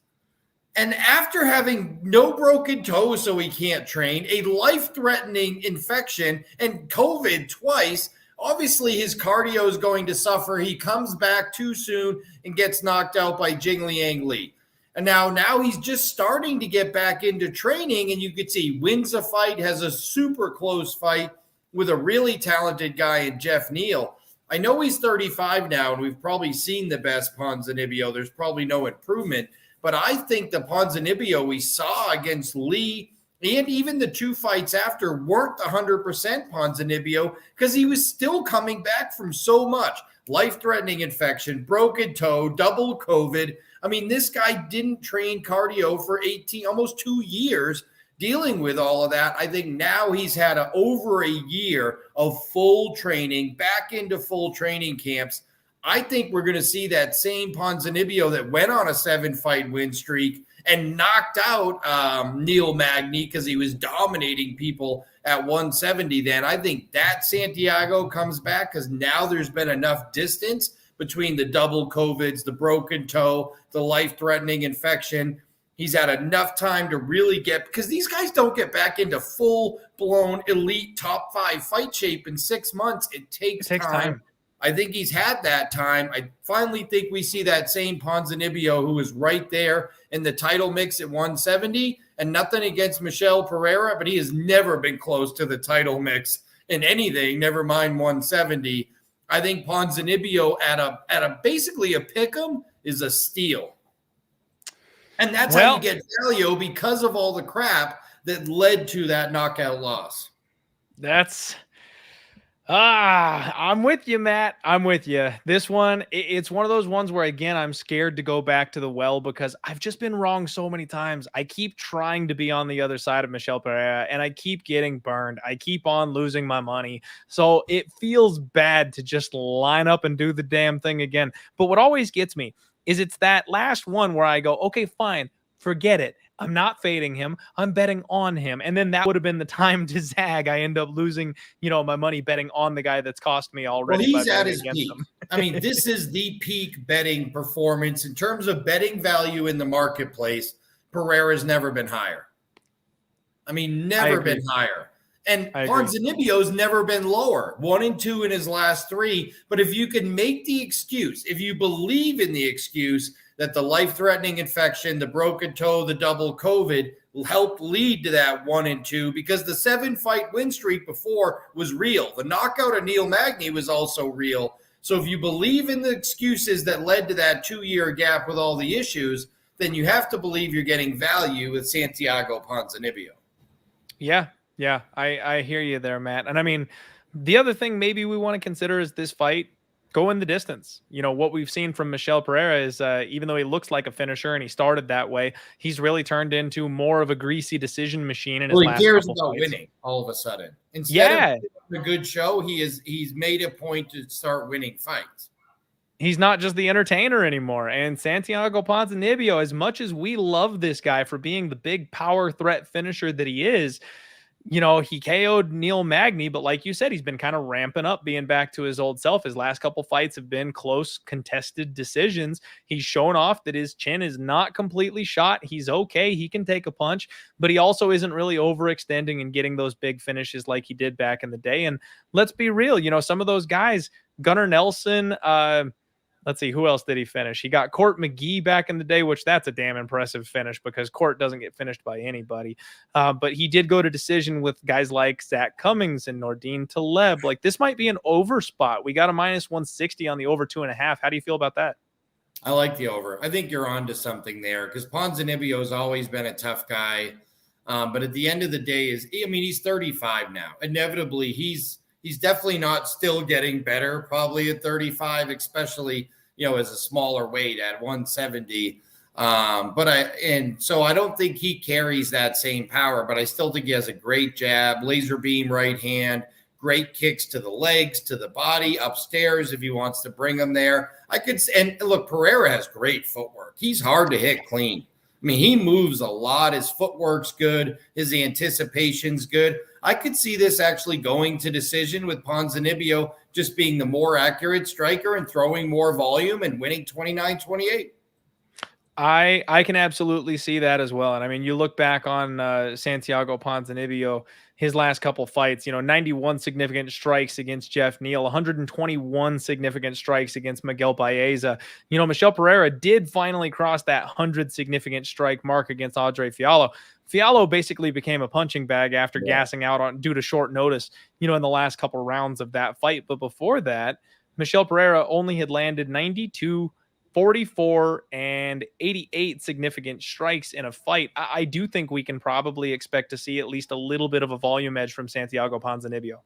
[SPEAKER 2] And after having no broken toe, so he can't train, a life-threatening infection, and COVID twice, obviously his cardio is going to suffer. He comes back too soon and gets knocked out by Jingliang Li. And now he's just starting to get back into training, and you could see wins a fight, has a super close fight with a really talented guy in Jeff Neal. I know he's 35 now, and we've probably seen the best Ponzinibbio. There's probably no improvement, but I think the Ponzinibbio we saw against Lee and even the 2 fights after weren't 100% Ponzinibbio because he was still coming back from so much. Life-threatening infection, broken toe, double COVID. I mean, this guy didn't train cardio for almost 2 years dealing with all of that. I think now he's had over a year of full training, back into full training camps. I think we're going to see that same Ponzinibbio that went on a 7-fight win streak and knocked out Neil Magny because he was dominating people at 170 then. I think that Santiago comes back because now there's been enough distance between the double COVIDs, the broken toe, the life-threatening infection. He's had enough time to really because these guys don't get back into full-blown elite top 5 fight shape in 6 months. It takes time. I think he's had that time. I finally think we see that same Ponzinibbio who is right there in the title mix at 170, and nothing against Michel Pereira, but he has never been close to the title mix in anything, never mind 170. I think Ponzinibbio at a basically a pick'em is a steal. And that's how you get value because of all the crap that led to that knockout loss.
[SPEAKER 1] I'm with you, Matt. I'm with you. This one, it's one of those ones where, again, I'm scared to go back to the well because I've just been wrong so many times. I keep trying to be on the other side of Michel Pereira, and I keep getting burned. I keep on losing my money. So it feels bad to just line up and do the damn thing again. But what always gets me is it's that last one where I go, okay, fine, forget it. I'm not fading him. I'm betting on him. And then that would have been the time to zag. I end up losing, my money betting on the guy that's cost me already.
[SPEAKER 2] Well, he's at his peak. I mean, this is the peak betting performance in terms of betting value in the marketplace. Pereira's never been higher. I mean, never been higher. And Ponzinibbio's never been lower. 1 and 2 in his last 3. But if you can make the excuse, if you believe in the excuse that the life-threatening infection, the broken toe, the double COVID helped lead to that 1 and 2, because the 7-fight win streak before was real. The knockout of Neil Magny was also real. So if you believe in the excuses that led to that 2-year gap with all the issues, then you have to believe you're getting value with Santiago Ponzinibbio.
[SPEAKER 1] Yeah, I hear you there, Matt. And I mean, the other thing maybe we want to consider is this fight going the distance. What we've seen from Michel Pereira is even though he looks like a finisher and he started that way, he's really turned into more of a greasy decision machine in his last couple fights. He cares about
[SPEAKER 2] winning all of a sudden. Instead of a good show, he's made a point to start winning fights.
[SPEAKER 1] He's not just the entertainer anymore. And Santiago Ponzinibbio, as much as we love this guy for being the big power threat finisher that he is, you know, he KO'd Neil Magny, but like you said, he's been kind of ramping up, being back to his old self. His last couple fights have been close, contested decisions. He's shown off that his chin is not completely shot. He's okay. He can take a punch, but he also isn't really overextending and getting those big finishes like he did back in the day. And let's be real, you know, some of those guys, Gunnar Nelson, let's see, who else did he finish? He got Court McGee back in the day, which that's a damn impressive finish because Court doesn't get finished by anybody. But he did go to decision with guys like Zach Cummings and Nordine Taleb. Like, this might be an over spot. We got a minus 160 on the over 2.5. How do you feel about that?
[SPEAKER 2] I like the over. I think you're on to something there because Ponzinibbio has always been a tough guy. But at the end of the day, he's 35 now. Inevitably, he's definitely not still getting better, probably at 35, especially, you know, as a smaller weight at 170. So I don't think he carries that same power, but I still think he has a great jab, laser beam right hand, great kicks to the legs, to the body, upstairs if he wants to bring them there. And look, Pereira has great footwork. He's hard to hit clean. I mean, he moves a lot. His footwork's good. His anticipation's good. I could see this actually going to decision with Ponzinibbio just being the more accurate striker and throwing more volume and winning 29-28.
[SPEAKER 1] I can absolutely see that as well. And I mean, you look back on Santiago Ponzinibbio, his last couple fights, you know, 91 significant strikes against Jeff Neal, 121 significant strikes against Miguel Baeza. You know, Michel Pereira did finally cross that 100 significant strike mark against Andre Fiallo. Fiallo basically became a punching bag after gassing out due to short notice, you know, in the last couple rounds of that fight. But before that, Michel Pereira only had landed 92, 44, and 88 significant strikes in a fight. I do think we can probably expect to see at least a little bit of a volume edge from Santiago Ponzinibbio.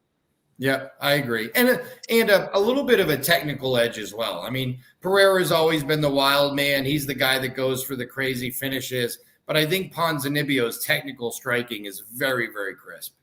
[SPEAKER 2] Yeah, I agree. And a little bit of a technical edge as well. I mean, Pereira's always been the wild man. He's the guy that goes for the crazy finishes. But I think Ponzinibbio's technical striking is very, very crisp.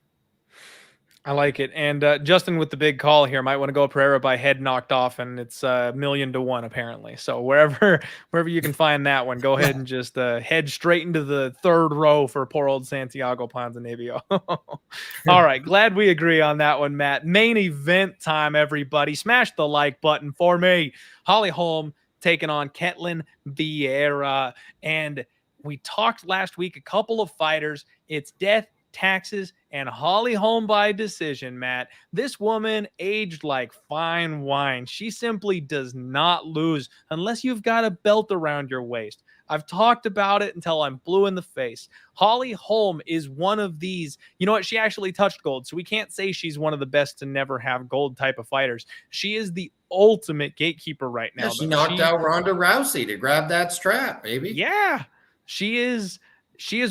[SPEAKER 1] I like it. And Justin with the big call here might want to go Pereira by head knocked off, and it's 1,000,000 to 1 apparently. So wherever you can find that one, go ahead and just head straight into the third row for poor old Santiago Ponzinibbio. All right, glad we agree on that one, Matt. Main event time, everybody. Smash the like button for me. Holly Holm taking on Ketlen Vieira. And we talked last week, a couple of fighters. It's death, taxes, and Holly Holm by decision, Matt. This woman aged like fine wine. She simply does not lose unless you've got a belt around your waist. I've talked about it until I'm blue in the face. Holly Holm is one of these. You know what? She actually touched gold, so we can't say she's one of the best to never have gold type of fighters. She is the ultimate gatekeeper right now.
[SPEAKER 2] Yeah, she knocked out Ronda Rousey to grab that strap, baby.
[SPEAKER 1] Yeah, she is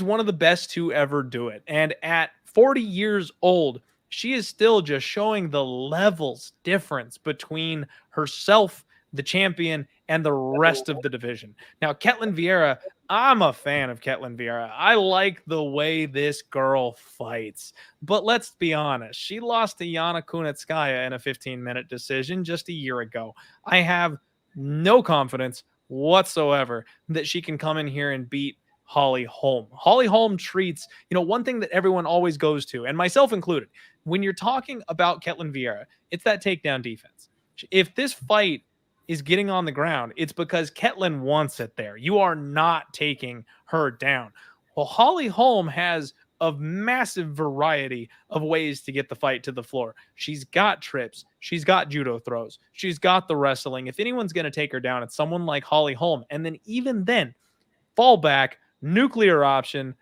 [SPEAKER 1] one of the best to ever do it. And at 40 years old, she is still just showing the levels difference between herself, the champion, and the rest of the division. Now, Ketlen Vieira, I'm a fan of Ketlen Vieira. I like the way this girl fights. But let's be honest, she lost to Yana Kunitskaya in a 15-minute decision just a year ago. I have no confidence whatsoever that she can come in here and beat Holly Holm. Holly Holm treats, you know, one thing that everyone always goes to, and myself included, when you're talking about Ketlen Vieira, it's that takedown defense. If this fight is getting on the ground, it's because Ketlen wants it there. You are not taking her down. Well, Holly Holm has a massive variety of ways to get the fight to the floor. She's got trips. She's got judo throws. She's got the wrestling. If anyone's going to take her down, it's someone like Holly Holm. And then even then, fall back, nuclear option.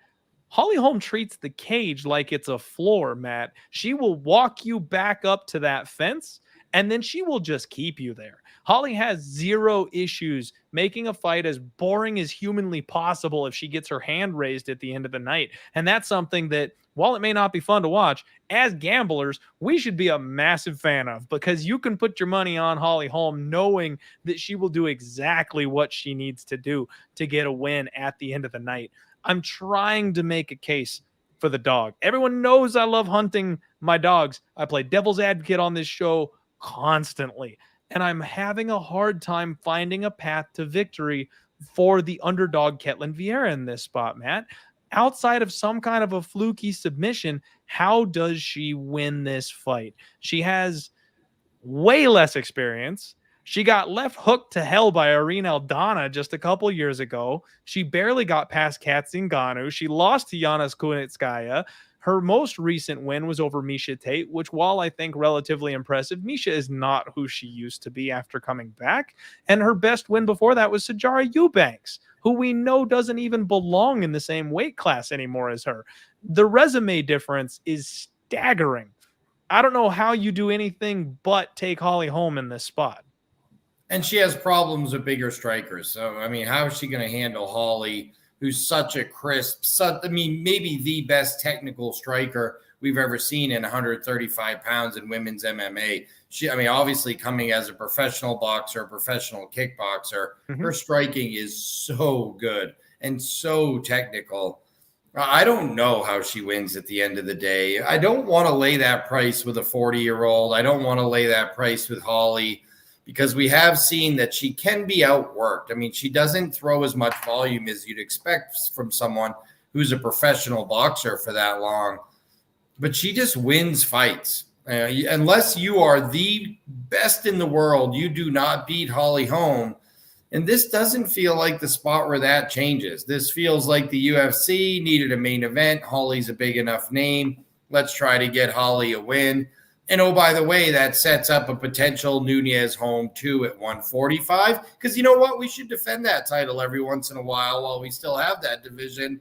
[SPEAKER 1] Holly Holm treats the cage like it's a floor, Matt. She will walk you back up to that fence, and then she will just keep you there. Holly has zero issues making a fight as boring as humanly possible if she gets her hand raised at the end of the night. And that's something that, while it may not be fun to watch, as gamblers, we should be a massive fan of, because you can put your money on Holly Holm knowing that she will do exactly what she needs to do to get a win at the end of the night. I'm trying to make a case for the dog. Everyone knows I love hunting my dogs. I play devil's advocate on this show constantly. and I'm having a hard time finding a path to victory for the underdog Ketlen Vieira in this spot, Matt. Outside of some kind of a fluky submission, how does she win this fight? She has way less experience. She got left hooked to hell by Irene Aldana just a couple years ago. She barely got past Kat Zingano. She lost to Yana Kunitskaya. Her most recent win was over Miesha Tate, which, while I think relatively impressive, Miesha is not who she used to be after coming back. And her best win before that was Sajara Eubanks, who we know doesn't even belong in the same weight class anymore as her. The resume difference is staggering. I don't know how you do anything but take Holly Holm in this spot.
[SPEAKER 2] And she has problems with bigger strikers. So, I mean, how is she going to handle Holly, who's such a crisp, maybe the best technical striker we've ever seen in 135 pounds in women's MMA. Obviously coming as a professional boxer, a professional kickboxer, her striking is so good and so technical. I don't know how she wins at the end of the day. I don't want to lay that price with a 40-year-old. I don't want to lay that price with Holly because we have seen that she can be outworked. I mean, she doesn't throw as much volume as you'd expect from someone who's a professional boxer for that long, but she just wins fights. Unless you are the best in the world, you do not beat Holly Holm. And this doesn't feel like the spot where that changes. This feels like the UFC needed a main event. Holly's a big enough name. Let's try to get Holly a win. And oh, by the way, that sets up a potential Nunes Holm 2 at 145. Because you know what? We should defend that title every once in a while we still have that division.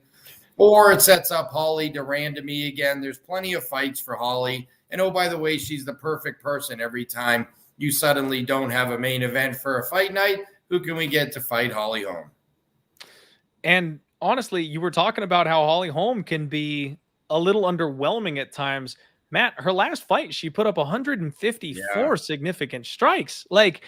[SPEAKER 2] Or it sets up Holly Duran to me again. There's plenty of fights for Holly. And oh, by the way, she's the perfect person every time you suddenly don't have a main event for a fight night. Who can we get to fight Holly Holm?
[SPEAKER 1] And honestly, you were talking about how Holly Holm can be a little underwhelming at times. Matt, her last fight, she put up 154 significant strikes. Like,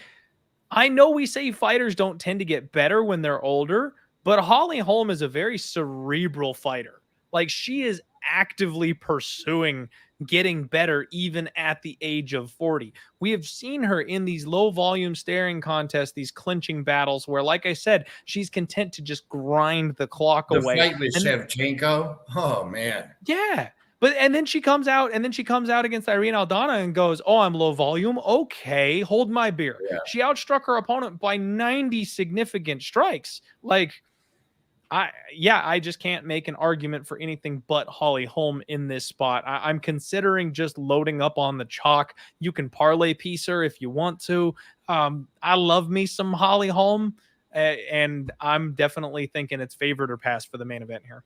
[SPEAKER 1] I know we say fighters don't tend to get better when they're older, but Holly Holm is a very cerebral fighter. Like, she is actively pursuing getting better even at the age of 40. We have seen her in these low volume staring contests, these clinching battles where, like I said, she's content to just grind the clock away.
[SPEAKER 2] The fight with Shevchenko. Oh man.
[SPEAKER 1] Yeah. And then she comes out against Irene Aldana and goes, "Oh, I'm low volume. Okay, hold my beer." Yeah. She outstruck her opponent by 90 significant strikes. Like, I just can't make an argument for anything but Holly Holm in this spot. I'm considering just loading up on the chalk. You can parlay piece her if you want to. I love me some Holly Holm, and I'm definitely thinking it's favored or passed for the main event here.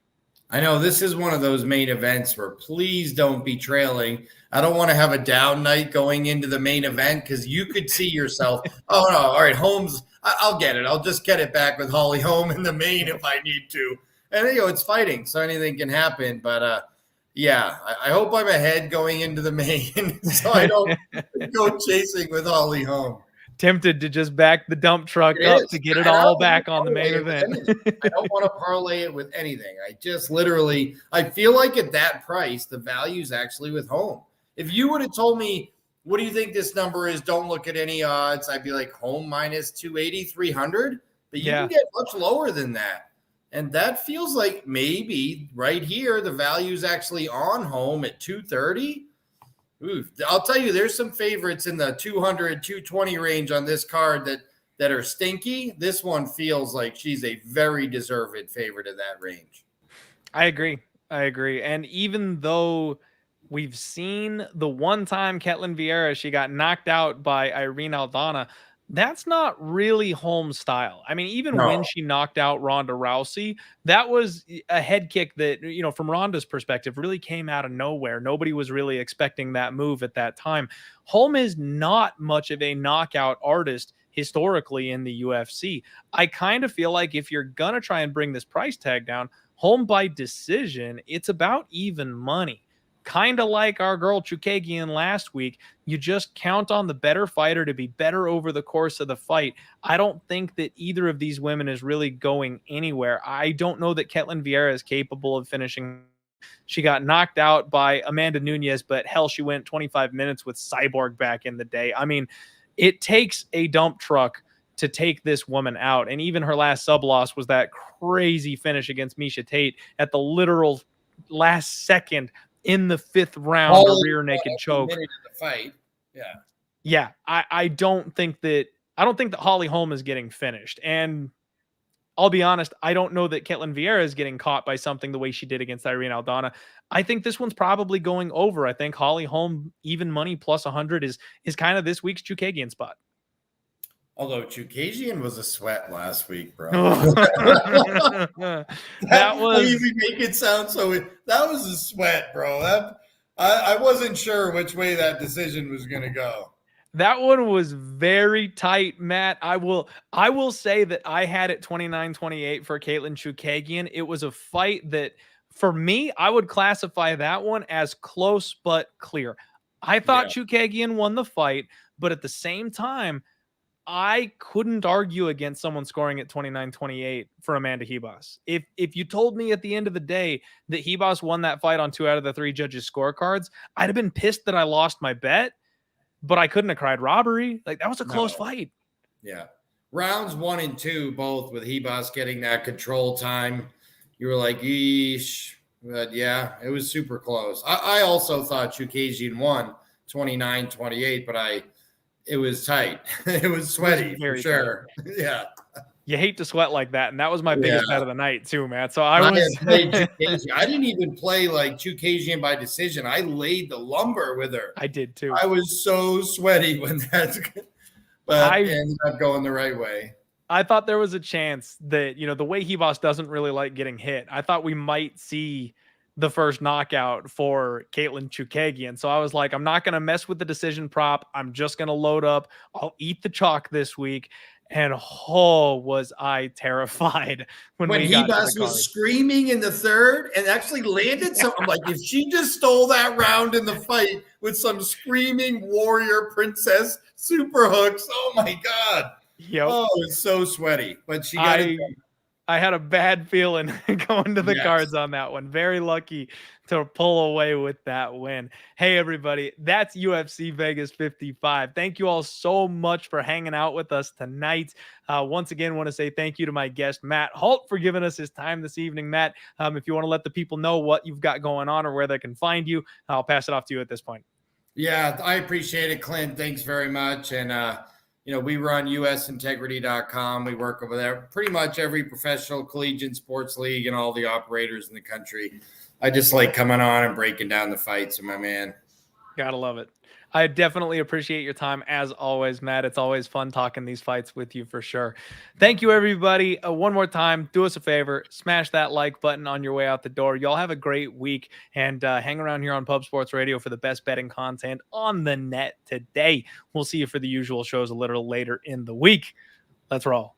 [SPEAKER 2] I know this is one of those main events where please don't be trailing. I don't want to have a down night going into the main event because you could see yourself, oh, no, all right, Holmes, I'll get it. I'll just get it back with Holly Holm in the main if I need to. And, it's fighting, so anything can happen. But, I hope I'm ahead going into the main so I don't go chasing with Holly Holm.
[SPEAKER 1] Tempted to just back the dump truck up to get it all back on the main event.
[SPEAKER 2] I don't want to parlay it with anything. I just literally, I feel like at that price, the value is actually with Holm. If you would have told me, what do you think this number is? Don't look at any odds. I'd be like Holm minus 280, 300. But you can get much lower than that. And that feels like maybe right here, the value is actually on Holm at 230. Ooh, I'll tell you, there's some favorites in the 200, 220 range on this card that are stinky. This one feels like she's a very deserved favorite of that range.
[SPEAKER 1] I agree. And even though we've seen the one time Ketlen Vieira, she got knocked out by Irene Aldana, that's not really Holmes' style. I mean, even when she knocked out Ronda Rousey, that was a head kick that, from Ronda's perspective, really came out of nowhere. Nobody was really expecting that move at that time. Holm is not much of a knockout artist historically in the UFC. I kind of feel like if you're going to try and bring this price tag down, Holm by decision, it's about even money. Kind of like our girl Chukagian last week, you just count on the better fighter to be better over the course of the fight. I don't think that either of these women is really going anywhere. I don't know that Ketlen Vieira is capable of finishing. She got knocked out by Amanda Nunes, but hell, she went 25 minutes with Cyborg back in the day. I mean, It takes a dump truck to take this woman out. And even her last sub loss was that crazy finish against Miesha Tate at the literal last second in the 5th round, a rear naked choke.
[SPEAKER 2] Fight.
[SPEAKER 1] Yeah. I don't think that Holly Holm is getting finished. And I'll be honest, I don't know that Ketlen Vieira is getting caught by something the way she did against Irene Aldana. I think this one's probably going over. I think Holly Holm even money plus 100 is kind of this week's Chookagian spot.
[SPEAKER 2] Although Chookagian was a sweat last week, bro.
[SPEAKER 1] that was
[SPEAKER 2] you make it sound so. That was a sweat, bro. I wasn't sure which way that decision was going to go.
[SPEAKER 1] That one was very tight, Matt. I will say that I had it 29-28 for Ketlen Chookagian. It was a fight that, for me, I would classify that one as close but clear. I thought Chookagian won the fight, but at the same time, I couldn't argue against someone scoring at 29-28 for Amanda Ribas. If you told me at the end of the day that Ribas won that fight on 2 out of the 3 judges' scorecards, I'd have been pissed that I lost my bet, but I couldn't have cried robbery. Like, that was a close fight.
[SPEAKER 2] Yeah. Rounds 1 and 2, both with Ribas getting that control time. You were like, yeesh. But yeah, it was super close. I also thought Chookagian won 29-28, but it was tight. It was sweaty for sure. Yeah.
[SPEAKER 1] You hate to sweat like that, and that was my biggest bet of the night too, Matt. So I
[SPEAKER 2] didn't even play like Chookagian by decision. I laid the lumber with her.
[SPEAKER 1] I did too.
[SPEAKER 2] I was so sweaty when but I ended up going the right way.
[SPEAKER 1] I thought there was a chance that, the way Ribas doesn't really like getting hit, I thought we might see the first knockout for Ketlen Chookagian. So I was like, I'm not going to mess with the decision prop. I'm just going to load up. I'll eat the chalk this week. And was I terrified when
[SPEAKER 2] Ribas was screaming in the 3rd and actually landed something. Like, if she just stole that round in the fight with some screaming warrior princess super hooks, oh my God.
[SPEAKER 1] Yep.
[SPEAKER 2] Oh, it's so sweaty. But she got it done.
[SPEAKER 1] I had a bad feeling going to the cards on that one. Very lucky to pull away with that win. Hey, everybody, that's UFC Vegas 55. Thank you all so much for hanging out with us tonight. Once again, want to say thank you to my guest, Matt Holt, for giving us his time this evening. Matt, if you want to let the people know what you've got going on or where they can find you, I'll pass it off to you at this point.
[SPEAKER 2] Yeah, I appreciate it, Clint. Thanks very much. And, we run usintegrity.com. We work over there. Pretty much every professional collegiate sports league and all the operators in the country. I just like coming on and breaking down the fights, my man.
[SPEAKER 1] Gotta love it. I definitely appreciate your time as always, Matt. It's always fun talking these fights with you for sure. Thank you, everybody. One more time, do us a favor, smash that like button on your way out the door. Y'all have a great week, and hang around here on Pub Sports Radio for the best betting content on the net today. We'll see you for the usual shows a little later in the week. Let's roll.